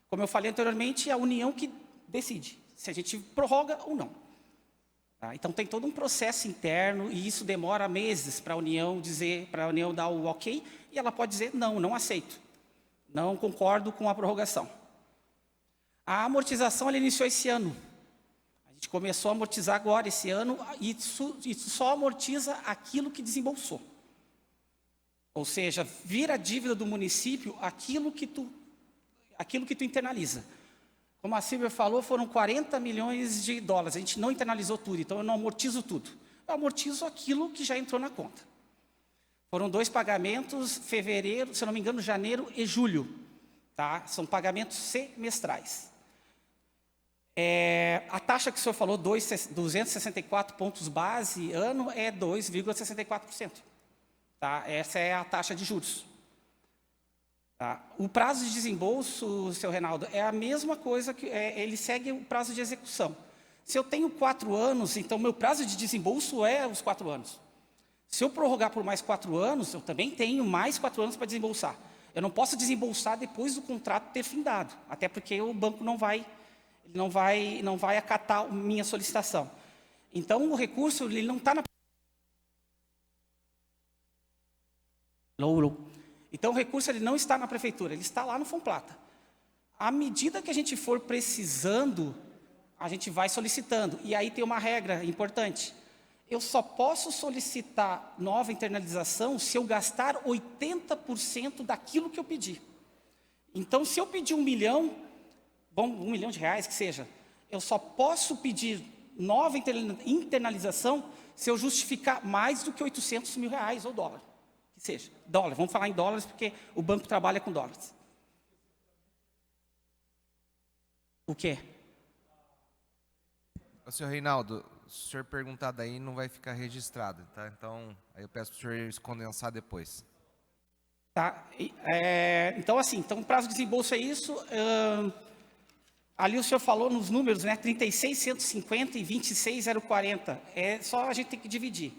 Como eu falei anteriormente, é a União que decide se a gente prorroga ou não. Tá? Então, tem todo um processo interno e isso demora meses para a União dar o ok, e ela pode dizer, não aceito. Não concordo com a prorrogação. A amortização, ela iniciou esse ano. A gente começou a amortizar agora, esse ano, e isso só amortiza aquilo que desembolsou. Ou seja, vira a dívida do município aquilo que tu internaliza. Como a Silvia falou, foram 40 milhões de dólares. A gente não internalizou tudo, então eu não amortizo tudo. Eu amortizo aquilo que já entrou na conta. Foram 2 pagamentos, fevereiro, se eu não me engano, janeiro e julho. Tá? São pagamentos semestrais. A taxa que o senhor falou, 264 pontos base ano, é 2,64%. Tá? Essa é a taxa de juros. Tá? O prazo de desembolso, seu Reinaldo, é a mesma coisa, ele segue o prazo de execução. Se eu tenho 4 anos, então meu prazo de desembolso é os 4 anos. Se eu prorrogar por mais 4 anos, eu também tenho mais 4 anos para desembolsar. Eu não posso desembolsar depois do contrato ter findado, até porque o banco não vai acatar a minha solicitação. Então, o recurso ele não está na... Então, o recurso ele não está na prefeitura, ele está lá no Fomplata. À medida que a gente for precisando, a gente vai solicitando. E aí tem uma regra importante. Eu só posso solicitar nova internalização se eu gastar 80% daquilo que eu pedi. Então, se eu pedir 1 milhão, bom, 1 milhão de reais que seja, eu só posso pedir nova internalização se eu justificar mais do que 800 mil reais ou dólar. Que seja, dólar, vamos falar em dólares porque o banco trabalha com dólares. O quê? Senhor Reinaldo, se o senhor perguntar daí, não vai ficar registrado, tá? Então, aí eu peço para o senhor condensar depois. Tá, então assim, o prazo de desembolso é isso. Ali o senhor falou nos números, né? 36.150 e 26.040. Só a gente tem que dividir.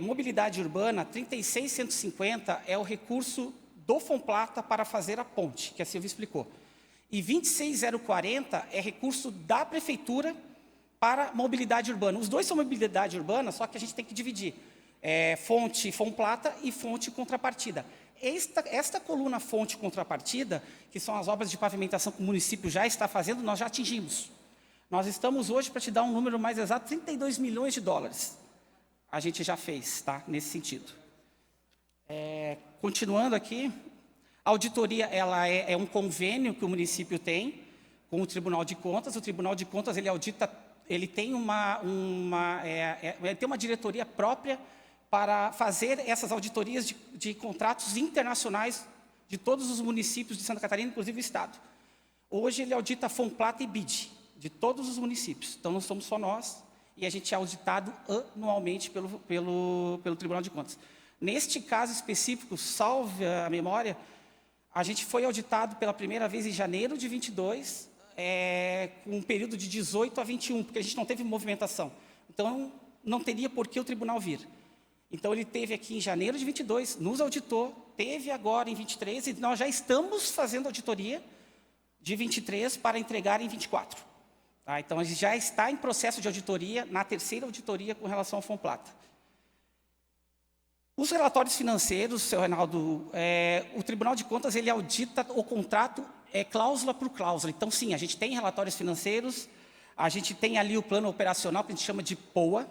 Mobilidade urbana, 36.150 é o recurso do Fomplata para fazer a ponte, que a Silvia explicou. E 26040 é recurso da prefeitura para mobilidade urbana. Os dois são mobilidade urbana, só que a gente tem que dividir. Fonte Fomplata e fonte contrapartida. Esta coluna fonte contrapartida, que são as obras de pavimentação que o município já está fazendo, nós já atingimos. Nós estamos hoje, para te dar um número mais exato, 32 milhões de dólares. A gente já fez, tá? Nesse sentido. Continuando aqui, a auditoria ela é um convênio que o município tem com o Tribunal de Contas. O Tribunal de Contas ele audita, ele tem ele tem uma diretoria própria para fazer essas auditorias de contratos internacionais de todos os municípios de Santa Catarina, inclusive o Estado. Hoje ele audita Fomplata e BID, de todos os municípios. Então não somos só nós, e a gente é auditado anualmente pelo Tribunal de Contas. Neste caso específico, salve a memória, a gente foi auditado pela primeira vez em janeiro de 22, com um período de 18 a 21, porque a gente não teve movimentação. Então não teria por que o tribunal vir. Então, ele teve aqui em janeiro de 22, nos auditou, teve agora em 23, e nós já estamos fazendo auditoria de 23 para entregar em 24. Tá? Então, a gente já está em processo de auditoria, na terceira auditoria com relação ao Fomplata. Os relatórios financeiros, seu Reinaldo, o Tribunal de Contas, ele audita o contrato cláusula por cláusula. Então, sim, a gente tem relatórios financeiros, a gente tem ali o plano operacional, que a gente chama de POA,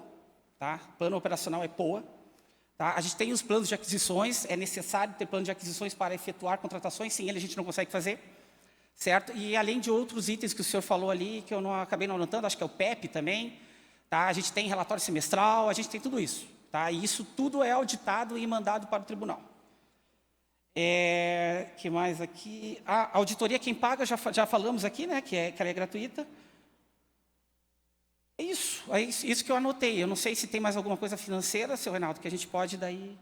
tá? Plano operacional é POA. Tá? A gente tem os planos de aquisições, é necessário ter plano de aquisições para efetuar contratações, sem ele a gente não consegue fazer, certo? E além de outros itens que o senhor falou ali, que eu acabei não anotando, acho que é o PEP também, tá? A gente tem relatório semestral, a gente tem tudo isso, tá? E isso tudo é auditado e mandado para o tribunal. Que mais aqui? A auditoria quem paga, já falamos aqui, né? Que ela é gratuita. É isso que eu anotei. Eu não sei se tem mais alguma coisa financeira, seu Reinaldo, que a gente pode daí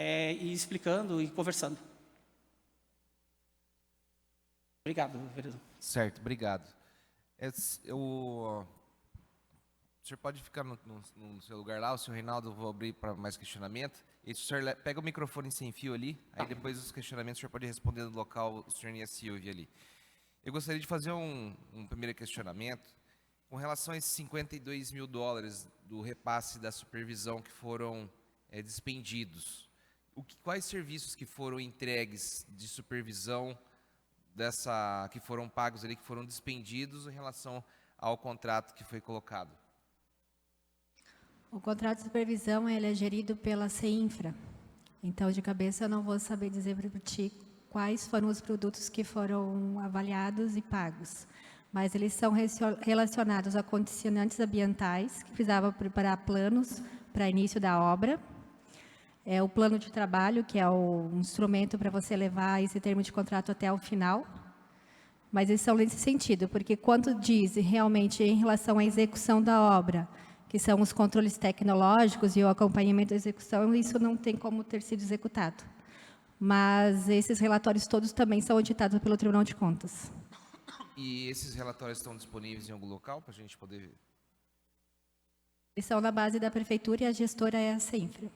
ir explicando e conversando. Obrigado, vereador. Certo, obrigado. O senhor pode ficar no seu lugar lá, o senhor Reinaldo, eu vou abrir para mais questionamento. E o senhor pega o microfone sem fio ali, aí depois os questionamentos o senhor pode responder no local, o senhor e a Silvia ali. Eu gostaria de fazer um primeiro questionamento. Com relação a esses 52 mil dólares do repasse da supervisão que foram despendidos, quais serviços que foram entregues de supervisão que foram pagos ali, que foram despendidos em relação ao contrato que foi colocado? O contrato de supervisão ele é gerido pela CEINFRA. Então, de cabeça, eu não vou saber dizer para ti quais foram os produtos que foram avaliados e pagos. Mas eles são relacionados a condicionantes ambientais, que precisava preparar planos para início da obra. O plano de trabalho, que é o instrumento para você levar esse termo de contrato até o final. Mas eles são nesse sentido, porque quando diz realmente em relação à execução da obra, que são os controles tecnológicos e o acompanhamento da execução, isso não tem como ter sido executado. Mas esses relatórios todos também são auditados pelo Tribunal de Contas. E esses relatórios estão disponíveis em algum local para a gente poder ver? Eles são na base da prefeitura e a gestora é a CEINFRA.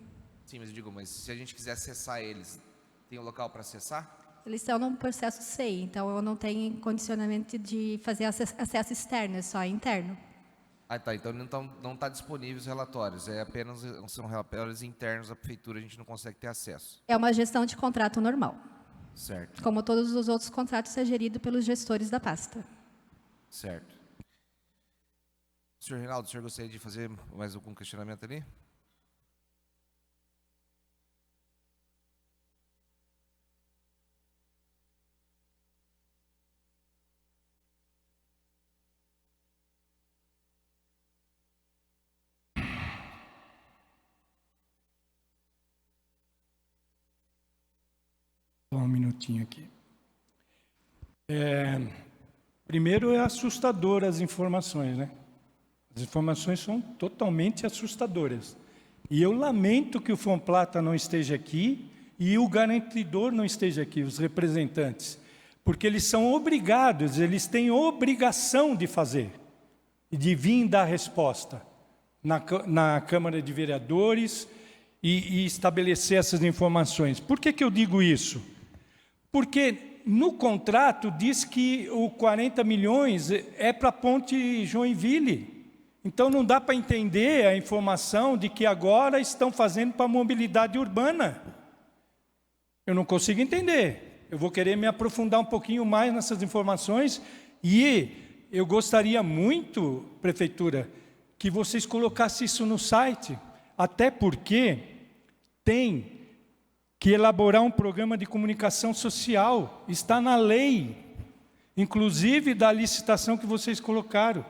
Sim, mas se a gente quiser acessar eles, tem um local para acessar? Eles estão num processo SEI, então eu não tenho condicionamento de fazer acesso externo, é só interno. Ah, tá. Então não está disponível os relatórios, são relatórios internos da prefeitura, a gente não consegue ter acesso. É uma gestão de contrato normal. Certo. Como todos os outros contratos, é gerido pelos gestores da pasta. Certo. Senhor Reinaldo, o senhor gostaria de fazer mais algum questionamento ali? Só um minutinho aqui. Primeiro, é assustador as informações, né? As informações são totalmente assustadoras. E eu lamento que o Fomplata não esteja aqui e o garantidor não esteja aqui, os representantes. Porque eles são obrigados, eles têm obrigação de fazer e de vir dar resposta na Câmara de Vereadores e estabelecer essas informações. Por que eu digo isso? Porque no contrato diz que o 40 milhões é para a ponte Joinville. Então não dá para entender a informação de que agora estão fazendo para a mobilidade urbana. Eu não consigo entender. Eu vou querer me aprofundar um pouquinho mais nessas informações e eu gostaria muito, Prefeitura, que vocês colocassem isso no site, até porque tem que elaborar um programa de comunicação social, está na lei, inclusive da licitação que vocês colocaram.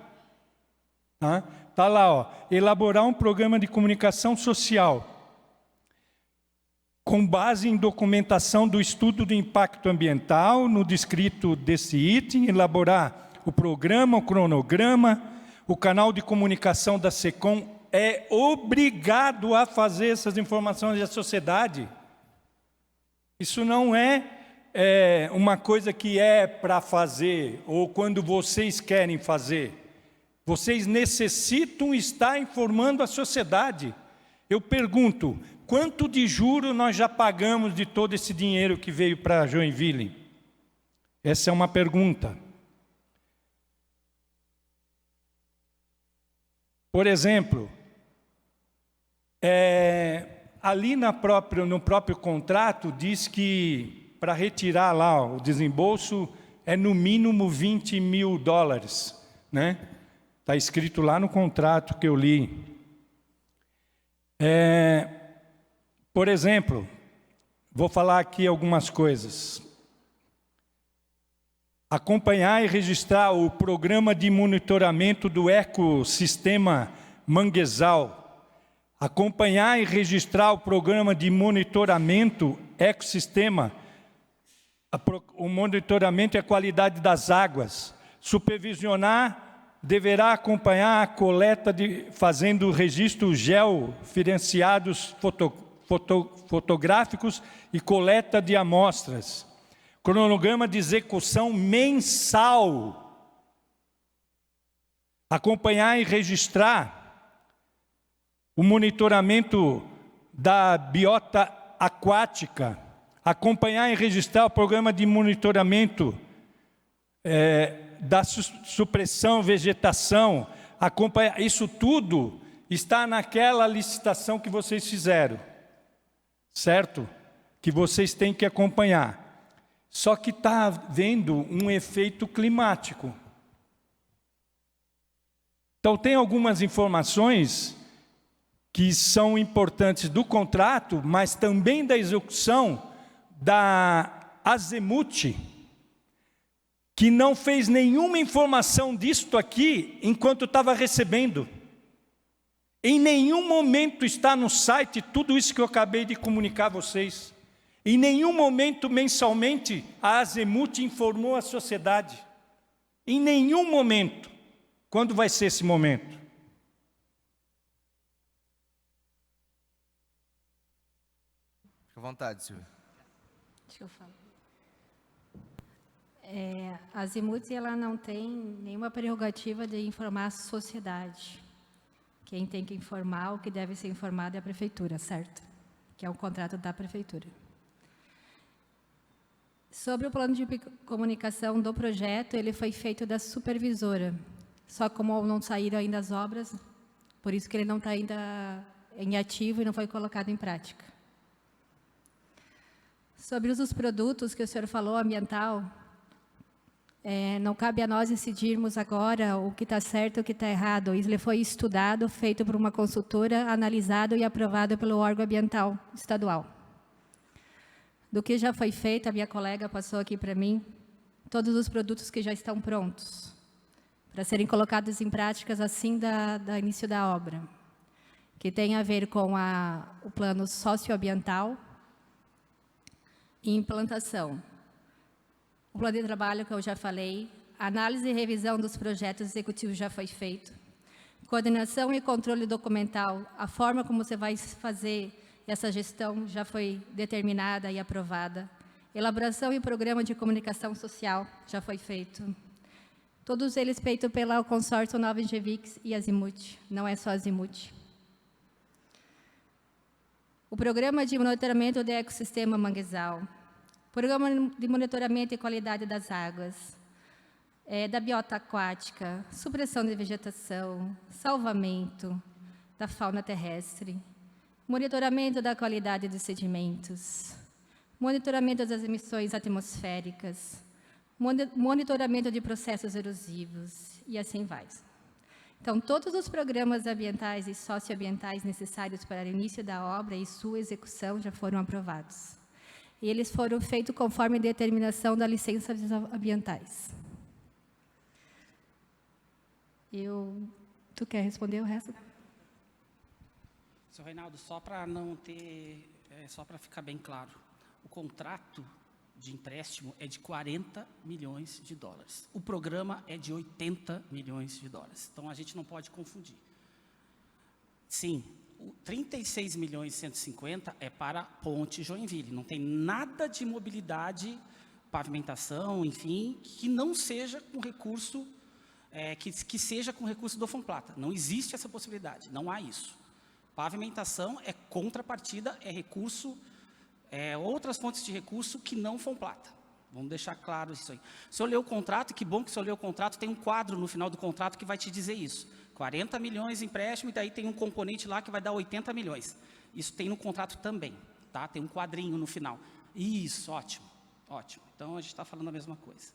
Está lá, ó, elaborar um programa de comunicação social, com base em documentação do estudo do impacto ambiental, no descrito desse item, elaborar o programa, o cronograma, o canal de comunicação da SECOM é obrigado a fazer essas informações à sociedade. Isso não é uma coisa que é para fazer, ou quando vocês querem fazer. Vocês necessitam estar informando a sociedade. Eu pergunto, quanto de juro nós já pagamos de todo esse dinheiro que veio para Joinville? Essa é uma pergunta. Por exemplo, ali no próprio contrato diz que para retirar lá o desembolso é no mínimo $20 mil, né? Está escrito lá no contrato que eu li. Por exemplo, vou falar aqui algumas coisas. Acompanhar e registrar o programa de monitoramento do ecossistema manguezal. Acompanhar e registrar o programa de monitoramento ecossistema. O monitoramento é a qualidade das águas. Supervisionar, deverá acompanhar a coleta fazendo registros georeferenciados fotográficos e coleta de amostras. Cronograma de execução mensal. Acompanhar e registrar o monitoramento da biota aquática. Acompanhar e registrar o programa de monitoramento da supressão, vegetação. Acompanhar, isso tudo está naquela licitação que vocês fizeram, certo? Que vocês têm que acompanhar. Só que está havendo um efeito climático. Então, tem algumas informações que são importantes do contrato, mas também da execução da Azimuth, que não fez nenhuma informação disto aqui enquanto estava recebendo. Em nenhum momento está no site tudo isso que eu acabei de comunicar a vocês. Em nenhum momento, mensalmente, a Azimuth informou a sociedade. Em nenhum momento. Quando vai ser esse momento? Fique à vontade, Silvia. Deixa eu falar. A Azimuth, ela não tem nenhuma prerrogativa de informar a sociedade. Quem tem que informar, o que deve ser informado é a prefeitura, certo? Que é um contrato da prefeitura. Sobre o plano de comunicação do projeto, ele foi feito da supervisora. Só como não saíram ainda as obras, por isso que ele não está ainda em ativo e não foi colocado em prática. Sobre os produtos que o senhor falou, ambiental, não cabe a nós decidirmos agora o que está certo e o que está errado. Isso foi estudado, feito por uma consultora, analisado e aprovado pelo órgão ambiental estadual. Do que já foi feito, a minha colega passou aqui para mim, todos os produtos que já estão prontos, para serem colocados em práticas assim da início da obra, que tem a ver com o plano socioambiental e implantação. O plano de trabalho que eu já falei, análise e revisão dos projetos executivos já foi feito, coordenação e controle documental, a forma como você vai fazer essa gestão já foi determinada e aprovada. Elaboração e programa de comunicação social já foi feito. Todos eles feitos pelo consórcio Nova Engevix e Azimuth, não é só Azimuth. O programa de monitoramento do ecossistema manguezal. Programa de monitoramento e qualidade das águas, da biota aquática, supressão de vegetação, salvamento da fauna terrestre, monitoramento da qualidade dos sedimentos, monitoramento das emissões atmosféricas, monitoramento de processos erosivos e assim vai. Então, todos os programas ambientais e socioambientais necessários para o início da obra e sua execução já foram aprovados. E eles foram feitos conforme determinação da licenças ambientais. Tu quer responder o resto? Senhor Reinaldo, só para não ter, só para ficar bem claro, o contrato de empréstimo é de 40 milhões de dólares. O programa é de 80 milhões de dólares. Então, a gente não pode confundir. Sim, o 36 milhões e 150 é para a ponte Joinville. Não tem nada de mobilidade, pavimentação, enfim, que não seja com recurso, que seja com recurso do Fomplata. Não existe essa possibilidade, não há isso. Pavimentação é contrapartida, é recurso, outras fontes de recurso que não Fomplata. Vamos deixar claro isso aí. Se eu ler o contrato, que bom que se eu ler o contrato, tem um quadro no final do contrato que vai te dizer isso. 40 milhões de empréstimo, e daí tem um componente lá que vai dar 80 milhões. Isso tem no contrato também, tá? Tem um quadrinho no final. Isso, ótimo, ótimo. Então, a gente está falando a mesma coisa.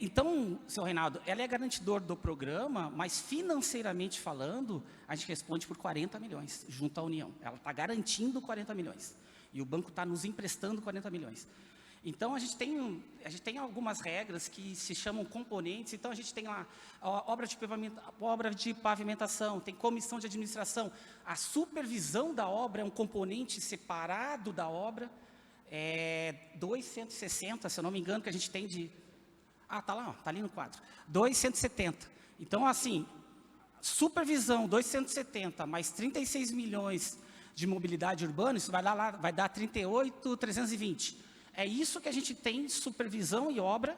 Então, senhor Reinaldo, ela é garantidor do programa, mas financeiramente falando, a gente responde por 40 milhões, junto à União. Ela está garantindo 40 milhões. E o banco está nos emprestando 40 milhões. Então, a gente tem algumas regras que se chamam componentes. Então, a gente tem lá a obra de pavimentação, tem comissão de administração. A supervisão da obra é um componente separado da obra. 260, se eu não me engano, que a gente tem de... está lá, está ali no quadro. 270. Então, assim, supervisão 270 mais 36 milhões de mobilidade urbana, isso vai dar 38.320. É isso que a gente tem de supervisão e obra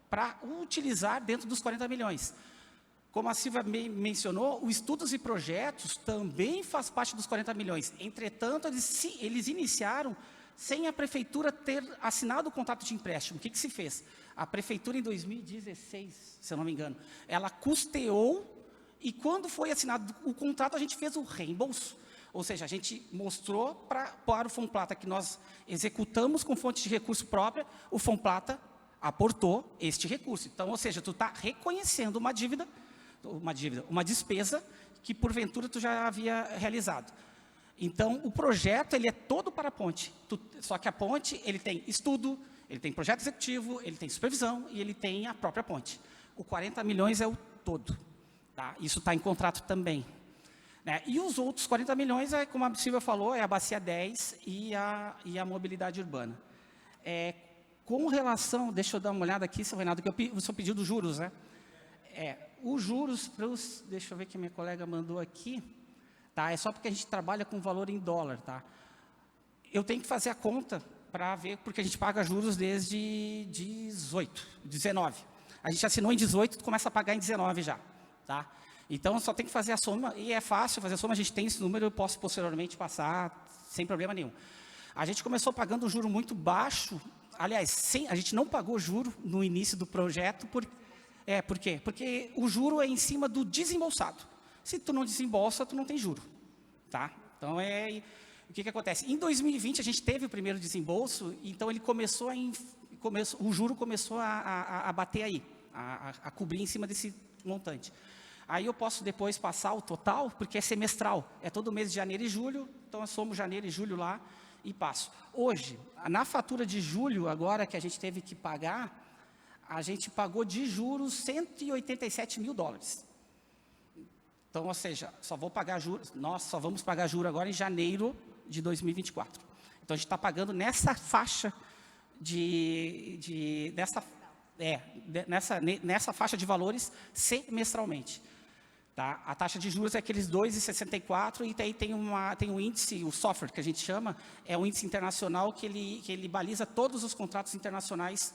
para utilizar dentro dos 40 milhões. Como a Silvia mencionou, o estudos e projetos também faz parte dos 40 milhões. Entretanto, eles iniciaram sem a prefeitura ter assinado o contrato de empréstimo. O que se fez? A prefeitura, em 2016, se eu não me engano, ela custeou, e quando foi assinado o contrato, a gente fez o reembolso. Ou seja, a gente mostrou para o Fomplata que nós executamos com fonte de recurso própria, o Fomplata aportou este recurso. Então, ou seja, tu está reconhecendo uma despesa que, porventura, tu já havia realizado. Então, o projeto, ele é todo para a ponte. Só que a ponte, ele tem estudo, ele tem projeto executivo, ele tem supervisão e ele tem a própria ponte. O 40 milhões é o todo. Tá? Isso está em contrato também. E os outros 40 milhões, como a Silvia falou, é a Bacia 10 e a mobilidade urbana. Com relação, deixa eu dar uma olhada aqui, seu Renato, que o senhor pediu dos juros, né? Os juros, deixa eu ver que a minha colega mandou aqui, tá? É só porque a gente trabalha com valor em dólar, tá? Eu tenho que fazer a conta para ver, porque a gente paga juros desde 19. A gente assinou em 18, tu começa a pagar em 19 já, tá? Então, só tem que fazer a soma, e é fácil fazer a soma, a gente tem esse número, eu posso posteriormente passar sem problema nenhum. A gente começou pagando um juro muito baixo, aliás, a gente não pagou juro no início do projeto, por quê? Porque o juro é em cima do desembolsado. Se tu não desembolsa, tu não tem juro, tá? Então, o que acontece? Em 2020, a gente teve o primeiro desembolso, então ele o juro começou a bater aí, a cobrir em cima desse montante. Aí eu posso depois passar o total, porque é semestral, é todo mês de janeiro e julho, então eu somo janeiro e julho lá e passo. Hoje, na fatura de julho, agora que a gente teve que pagar, a gente pagou de juros 187 mil dólares. Então, ou seja, nós só vamos pagar juros agora em janeiro de 2024. Então, a gente está pagando nessa faixa nessa faixa de valores semestralmente. Tá? A taxa de juros é aqueles 2,64 e daí tem um índice, o software que a gente chama, é um índice internacional que ele baliza todos os contratos internacionais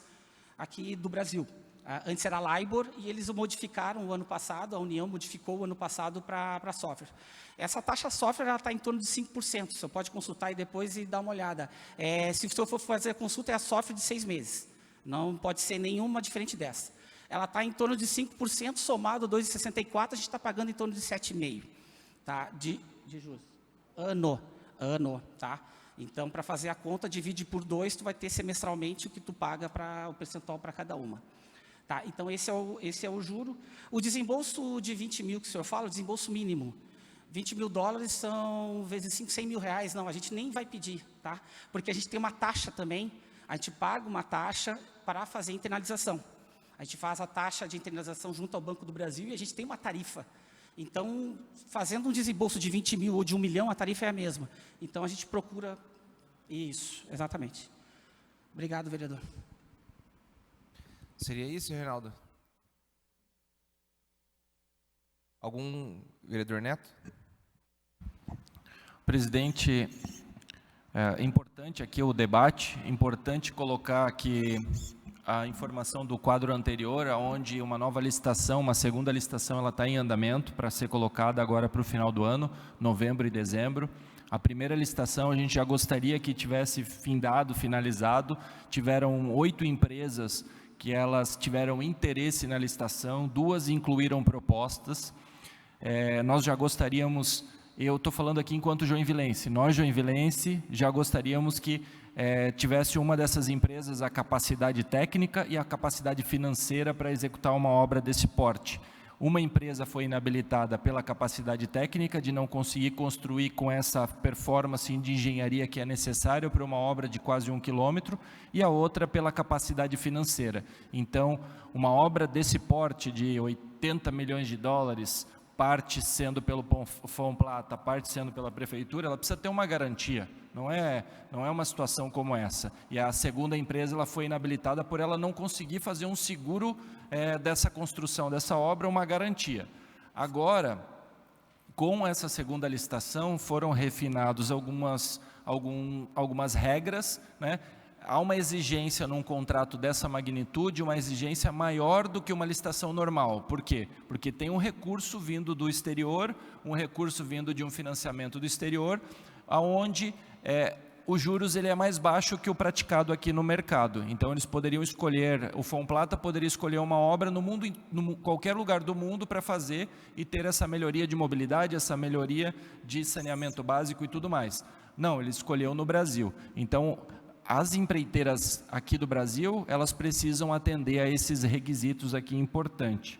aqui do Brasil. Antes era LIBOR e eles o modificaram o ano passado, a União modificou o ano passado para software. Essa taxa software está em torno de 5%, você pode consultar aí depois e dar uma olhada. Se o senhor for fazer a consulta, é a software de 6 meses, não pode ser nenhuma diferente dessa. Ela está em torno de 5%, somado 2,64, a gente está pagando em torno de 7,5%, tá? de juros. Ano, tá? Então, para fazer a conta, divide por 2, tu vai ter semestralmente o que tu paga o percentual para cada uma. Tá? Então, esse é o juro. O desembolso de 20 mil que o senhor fala, o desembolso mínimo. 20 mil dólares são vezes 5, 100 mil reais. Não, a gente nem vai pedir, tá? Porque a gente tem uma taxa também. A gente paga uma taxa para fazer a internalização. A gente faz a taxa de internalização junto ao Banco do Brasil e a gente tem uma tarifa. Então, fazendo um desembolso de 20 mil ou de 1 milhão, a tarifa é a mesma. Então, a gente procura isso, exatamente. Obrigado, vereador. Seria isso, Reinaldo? Algum vereador Neto? Presidente, é importante aqui o debate, importante colocar aqui a informação do quadro anterior, onde uma nova licitação, uma segunda licitação, ela está em andamento para ser colocada agora para o final do ano, novembro e dezembro. A primeira licitação a gente já gostaria que tivesse finalizado, tiveram 8 empresas que elas tiveram interesse na licitação, 2 incluíram propostas. Nós já gostaríamos, eu estou falando aqui enquanto joinvilense, nós joinvilense já gostaríamos que tivesse uma dessas empresas a capacidade técnica e a capacidade financeira para executar uma obra desse porte. Uma empresa foi inabilitada pela capacidade técnica de não conseguir construir com essa performance de engenharia que é necessária para uma obra de quase 1 quilômetro, e a outra pela capacidade financeira. Então, uma obra desse porte de 80 milhões de dólares, parte sendo pelo Fomplata, parte sendo pela prefeitura, ela precisa ter uma garantia, não é uma situação como essa. E a segunda empresa ela foi inabilitada por ela não conseguir fazer um seguro dessa construção, dessa obra, uma garantia. Agora, com essa segunda licitação, foram refinados algumas regras, né? Há uma exigência num contrato dessa magnitude, uma exigência maior do que uma licitação normal. Por quê? Porque tem um recurso vindo do exterior, um recurso vindo de um financiamento do exterior, onde os juros ele é mais baixo que o praticado aqui no mercado. Então, eles poderiam escolher, o Fomplata poderia escolher uma obra no qualquer lugar do mundo para fazer e ter essa melhoria de mobilidade, essa melhoria de saneamento básico e tudo mais. Não, ele escolheu no Brasil. Então, as empreiteiras aqui do Brasil, elas precisam atender a esses requisitos aqui importantes.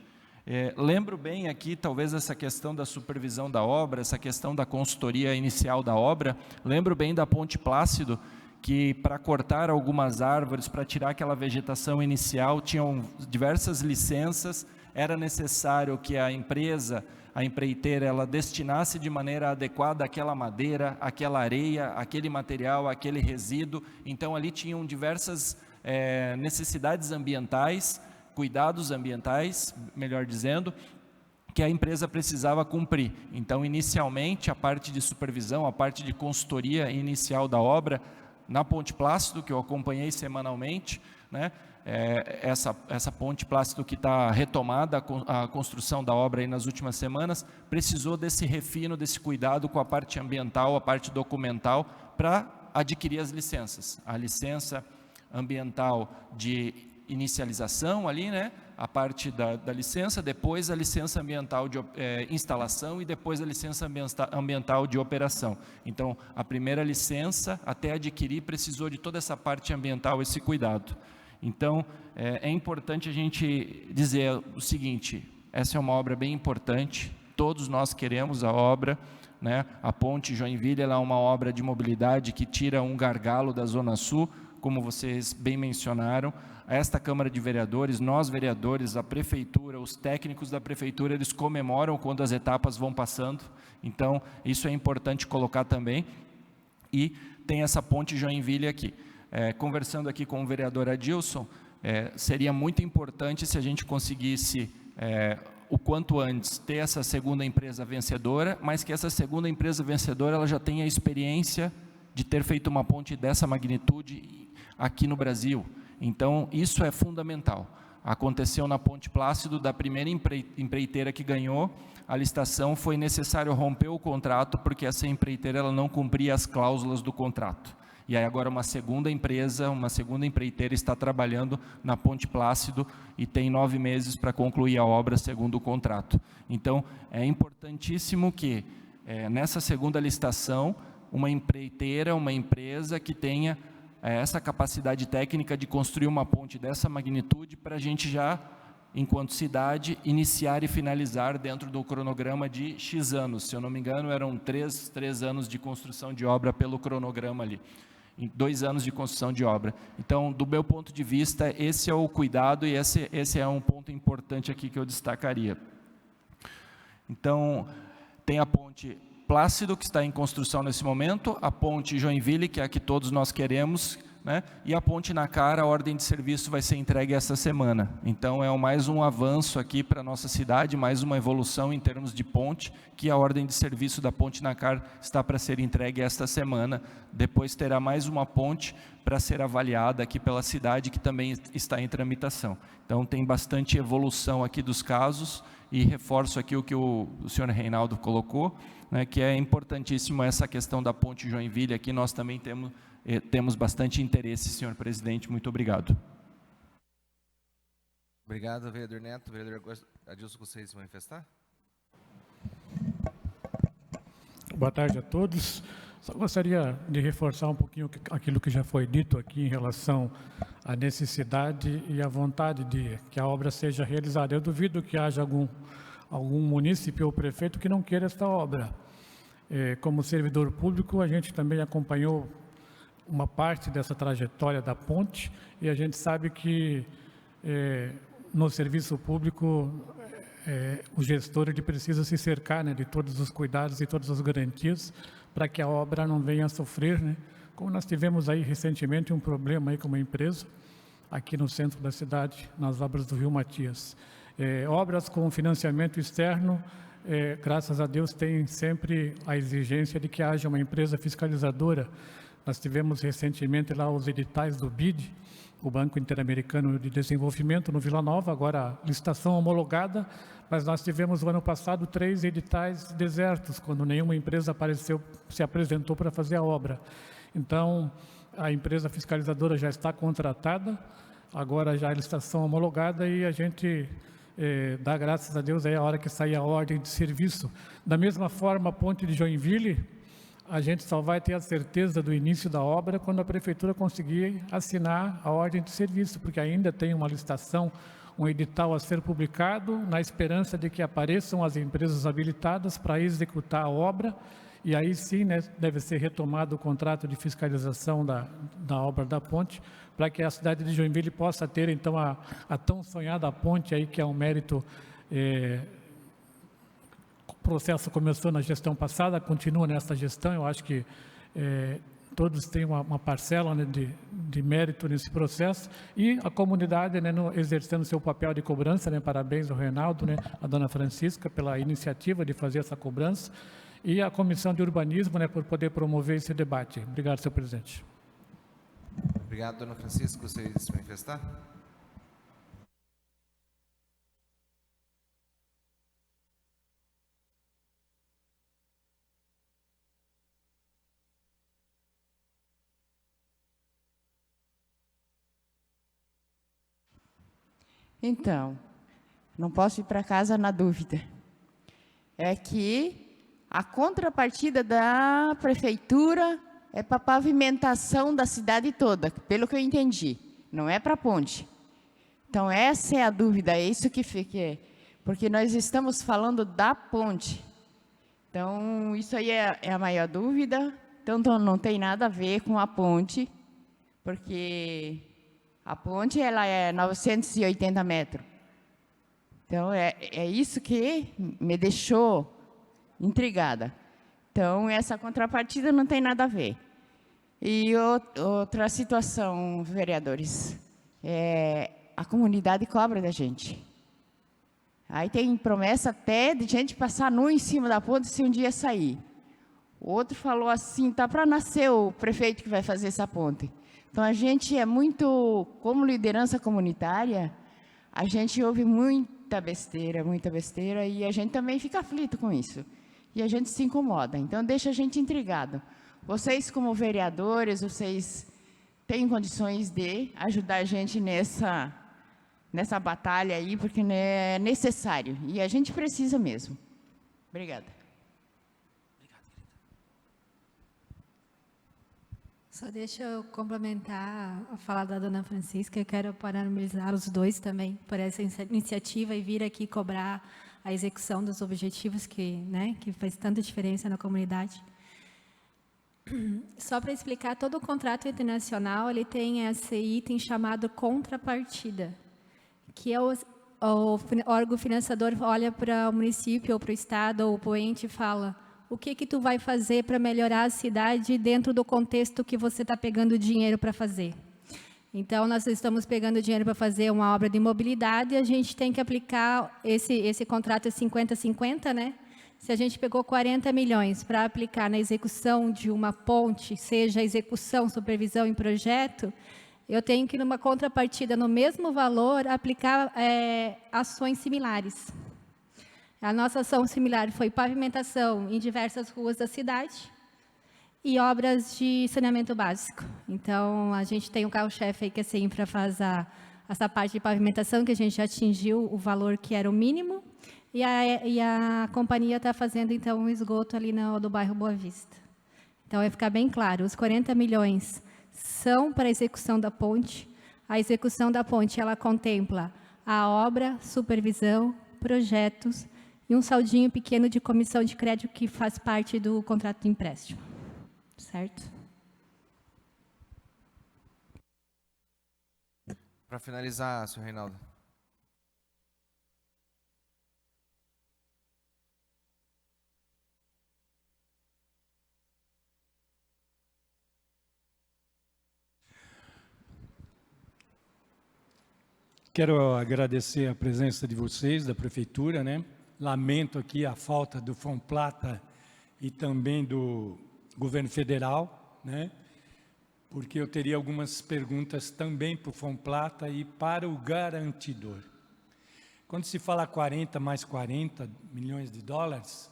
Lembro bem aqui, talvez, essa questão da supervisão da obra, essa questão da consultoria inicial da obra. Lembro bem da Ponte Plácido, que para cortar algumas árvores, para tirar aquela vegetação inicial, tinham diversas licenças, era necessário que a empreiteira, ela destinasse de maneira adequada aquela madeira, aquela areia, aquele material, aquele resíduo. Então, ali tinham diversas necessidades ambientais, cuidados ambientais, melhor dizendo, que a empresa precisava cumprir. Então, inicialmente, a parte de supervisão, a parte de consultoria inicial da obra, na Ponte Plácido, que eu acompanhei semanalmente, né? Essa Ponte Plácido que está retomada, a construção da obra aí nas últimas semanas, precisou desse refino, desse cuidado com a parte ambiental, a parte documental, para adquirir as licenças. A licença ambiental de inicialização ali, né? A parte da licença, depois a licença ambiental de instalação e depois a licença ambiental de operação. Então, a primeira licença, até adquirir, precisou de toda essa parte ambiental, esse cuidado. Então, é importante a gente dizer o seguinte, essa é uma obra bem importante, todos nós queremos a obra, né? A Ponte Joinville ela é uma obra de mobilidade que tira um gargalo da Zona Sul, como vocês bem mencionaram. Esta Câmara de Vereadores, nós vereadores, a Prefeitura, os técnicos da Prefeitura, eles comemoram quando as etapas vão passando, então isso é importante colocar também. E tem essa Ponte Joinville aqui. Conversando aqui com o vereador Adilson, seria muito importante se a gente conseguisse, o quanto antes, ter essa segunda empresa vencedora, mas que essa segunda empresa vencedora ela já tenha a experiência de ter feito uma ponte dessa magnitude aqui no Brasil. Então, isso é fundamental. aconteceu na Ponte Plácido, da primeira empreiteira que ganhou a licitação, foi necessário romper o contrato, porque essa empreiteira ela não cumpria as cláusulas do contrato. E aí agora uma segunda empreiteira está trabalhando na Ponte Plácido e tem 9 meses para concluir a obra segundo o contrato. Então, é importantíssimo que, nessa segunda licitação, uma empreiteira, uma empresa que tenha essa capacidade técnica de construir uma ponte dessa magnitude para a gente já, enquanto cidade, iniciar e finalizar dentro do cronograma de X anos. Se eu não me engano, eram 3 anos de construção de obra pelo cronograma ali. 2 anos de construção de obra. Então, do meu ponto de vista, esse é o cuidado e esse é um ponto importante aqui que eu destacaria. Então, tem a ponte Plácido, que está em construção nesse momento, a ponte Joinville, que é a que todos nós queremos, né? E a ponte Nacar, a ordem de serviço vai ser entregue essa semana. Então, é mais um avanço aqui para a nossa cidade, mais uma evolução em termos de ponte, que a ordem de serviço da ponte Nacar está para ser entregue esta semana. Depois terá mais uma ponte para ser avaliada aqui pela cidade, que também está em tramitação. Então, tem bastante evolução aqui dos casos, e reforço aqui o que o senhor Reinaldo colocou, né, que é importantíssimo essa questão da ponte Joinville. Aqui nós também temos bastante interesse, senhor presidente. Muito obrigado. Obrigado, vereador Neto. Vereador Adilson, gostaria de se manifestar? Boa tarde a todos. Só gostaria de reforçar um pouquinho aquilo que já foi dito aqui em relação à necessidade e à vontade de que a obra seja realizada. Eu duvido que haja algum munícipe ou prefeito que não queira esta obra. Como servidor público, a gente também acompanhou uma parte dessa trajetória da ponte, e a gente sabe que no serviço público o gestor ele precisa se cercar, né, de todos os cuidados e todas as garantias para que a obra não venha a sofrer, né? Como nós tivemos aí recentemente um problema aí com uma empresa aqui no centro da cidade, nas obras do Rio Matias. Obras com financiamento externo, graças a Deus, tem sempre a exigência de que haja uma empresa fiscalizadora. Nós tivemos recentemente lá os editais do BID, o Banco Interamericano de Desenvolvimento, no Vila Nova, agora a licitação homologada, mas nós tivemos no ano passado 3 editais desertos, quando nenhuma empresa se apresentou para fazer a obra. Então, a empresa fiscalizadora já está contratada, agora já a licitação homologada, e a gente dá graças a Deus aí a hora que sair a ordem de serviço. Da mesma forma, a ponte de Joinville, a gente só vai ter a certeza do início da obra quando a prefeitura conseguir assinar a ordem de serviço, porque ainda tem uma licitação, um edital a ser publicado, na esperança de que apareçam as empresas habilitadas para executar a obra, e aí sim, né, deve ser retomado o contrato de fiscalização da obra da ponte, para que a cidade de Joinville possa ter, então, a tão sonhada ponte aí, que é um mérito. O processo começou na gestão passada, continua nessa gestão. Eu acho que todos têm uma parcela, né, de mérito nesse processo, e a comunidade, né, exercendo seu papel de cobrança, né, parabéns ao Reinaldo, né, a dona Francisca, pela iniciativa de fazer essa cobrança, e a Comissão de Urbanismo, né, por poder promover esse debate. Obrigado, senhor presidente. Obrigado, dona Francisca. Gostaria de se manifestar? Então, não posso ir para casa na dúvida. É que a contrapartida da prefeitura é para a pavimentação da cidade toda, pelo que eu entendi. Não é para a ponte. Então, essa é a dúvida, é isso que fica. Porque nós estamos falando da ponte. Então, isso aí é a maior dúvida. Então, não tem nada a ver com a ponte, porque a ponte ela é 980 metros. Então, é isso que me deixou intrigada. Então, essa contrapartida não tem nada a ver. E outra situação, vereadores, a comunidade cobra da gente. Aí tem promessa até de gente passar nu em cima da ponte se um dia sair. O outro falou assim, tá para nascer o prefeito que vai fazer essa ponte. Então, a gente é muito, como liderança comunitária, a gente ouve muita besteira, e a gente também fica aflito com isso. E a gente se incomoda, então deixa a gente intrigado. Vocês, como vereadores, vocês têm condições de ajudar a gente nessa batalha aí, porque é necessário, e a gente precisa mesmo. Obrigada. Só deixa eu complementar a fala da dona Francisca. Eu quero parabenizar os dois também por essa iniciativa e vir aqui cobrar a execução dos objetivos que faz tanta diferença na comunidade. Só para explicar, todo o contrato internacional ele tem esse item chamado contrapartida, que é o órgão financiador olha para o município ou para o estado ou para o ente e fala: o que tu vai fazer para melhorar a cidade dentro do contexto que você está pegando dinheiro para fazer? Então, nós estamos pegando dinheiro para fazer uma obra de mobilidade e a gente tem que aplicar, esse contrato é 50-50, né? Se a gente pegou 40 milhões para aplicar na execução de uma ponte, seja execução, supervisão em projeto, eu tenho que, numa contrapartida, no mesmo valor, aplicar ações similares. A nossa ação similar foi pavimentação em diversas ruas da cidade e obras de saneamento básico. Então, a gente tem um carro-chefe aí que a Infra faz essa parte de pavimentação, que a gente já atingiu o valor que era o mínimo, e a companhia está fazendo, então, um esgoto ali do bairro Boa Vista. Então, vai ficar bem claro, os 40 milhões são para a execução da ponte. A execução da ponte, ela contempla a obra, supervisão, projetos, e um saldinho pequeno de comissão de crédito que faz parte do contrato de empréstimo. Certo? Para finalizar, senhor Reinaldo. Quero agradecer a presença de vocês, da Prefeitura, né? Lamento aqui a falta do Fomplata e também do governo federal, né? Porque eu teria algumas perguntas também para o Fomplata e para o garantidor. Quando se fala 40 mais 40 milhões de dólares,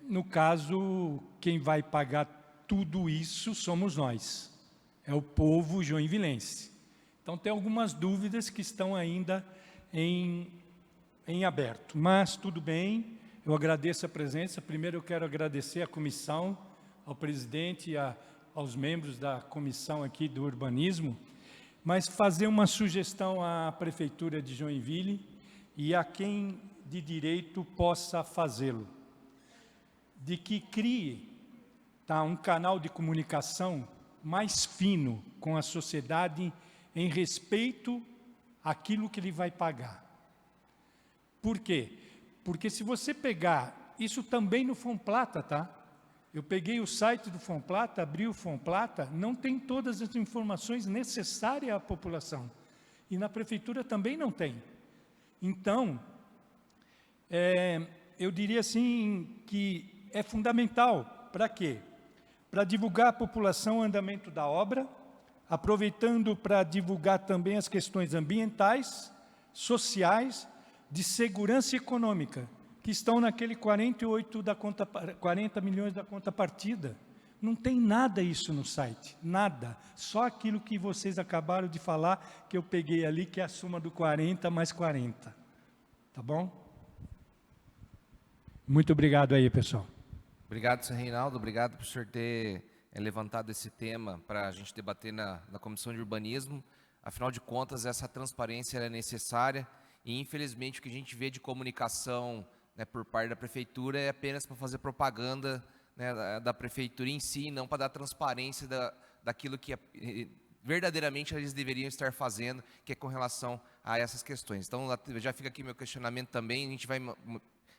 no caso, quem vai pagar tudo isso somos nós, é o povo joinvilense. Então, tem algumas dúvidas que estão ainda em aberto, mas tudo bem, eu agradeço a presença. Primeiro eu quero agradecer à comissão, ao presidente e aos membros da comissão aqui do urbanismo, mas fazer uma sugestão à Prefeitura de Joinville e a quem de direito possa fazê-lo, de que crie um canal de comunicação mais fino com a sociedade em respeito àquilo que ele vai pagar. Por quê? Porque se você pegar, isso também no Fomplata, tá? Eu peguei o site do Fomplata, abri o Fomplata, não tem todas as informações necessárias à população. E na Prefeitura também não tem. Então, eu diria assim que é fundamental. Para quê? Para divulgar à população o andamento da obra, aproveitando para divulgar também as questões ambientais, sociais, de segurança econômica, que estão naquele 40 milhões da conta partida. Não tem nada isso no site, nada. Só aquilo que vocês acabaram de falar, que eu peguei ali, que é a soma do 40 mais 40. Tá bom? Muito obrigado aí, pessoal. Obrigado, senhor Reinaldo. Obrigado por o senhor ter levantado esse tema para a gente debater na Comissão de Urbanismo. Afinal de contas, essa transparência é necessária e, infelizmente, o que a gente vê de comunicação, né, por parte da Prefeitura é apenas para fazer propaganda, né, da Prefeitura em si, não para dar transparência daquilo que verdadeiramente eles deveriam estar fazendo, que é com relação a essas questões. Então, já fica aqui meu questionamento também, a gente vai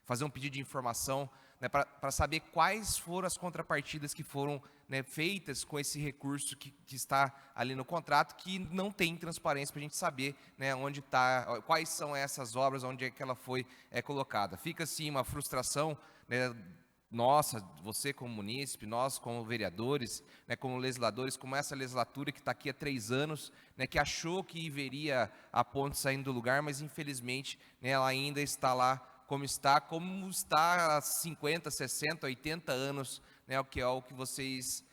fazer um pedido de informação, né, para saber quais foram as contrapartidas que foram, né, feitas com esse recurso que está ali no contrato, que não tem transparência para a gente saber, né, onde está, quais são essas obras, onde é que ela foi colocada. Fica assim uma frustração, né, você como munícipe, nós como vereadores, né, como legisladores, como essa legislatura que está aqui há 3 anos, né, que achou que veria a ponte saindo do lugar, mas infelizmente, né, ela ainda está lá como está há 50, 60, 80 anos, né, o que vocês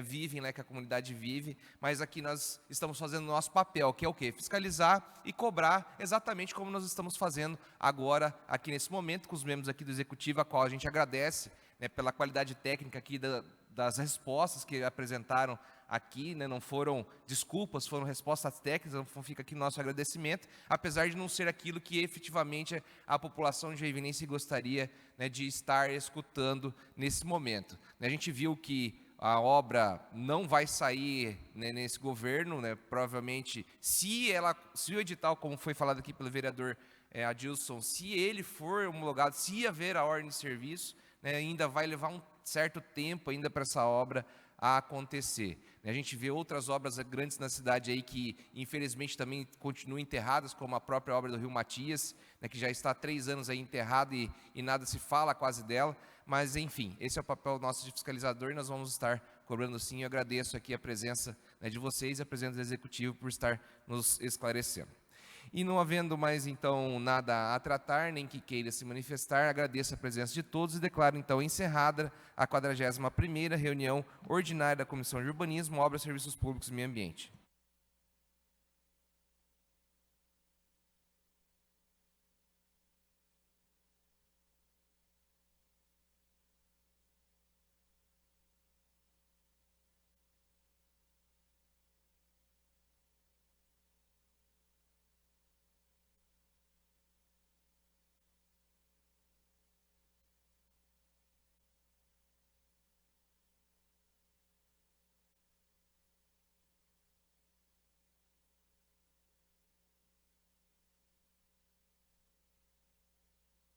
vivem, né, que a comunidade vive, mas aqui nós estamos fazendo o nosso papel, que é o quê? Fiscalizar e cobrar exatamente como nós estamos fazendo agora, aqui nesse momento, com os membros aqui do Executivo, a qual a gente agradece, né, pela qualidade técnica aqui das respostas que apresentaram aqui, né, não foram desculpas, foram respostas técnicas, então fica aqui nosso agradecimento, apesar de não ser aquilo que efetivamente a população de Joinvilense gostaria, né, de estar escutando nesse momento. A gente viu que a obra não vai sair, né, nesse governo, né, provavelmente, se o edital, como foi falado aqui pelo vereador Adilson, se ele for homologado, se haver a ordem de serviço, né, ainda vai levar um certo tempo ainda para essa obra a acontecer. A gente vê outras obras grandes na cidade aí que, infelizmente, também continuam enterradas, como a própria obra do Rio Matias, né, que já está há 3 anos aí enterrada e nada se fala quase dela. Mas, enfim, esse é o papel nosso de fiscalizador e nós vamos estar cobrando sim. Eu agradeço aqui a presença, né, de vocês e a presença do Executivo por estar nos esclarecendo. E não havendo mais, então, nada a tratar, nem que queira se manifestar, agradeço a presença de todos e declaro, então, encerrada a 41ª reunião ordinária da Comissão de Urbanismo, Obras, Serviços Públicos e Meio Ambiente.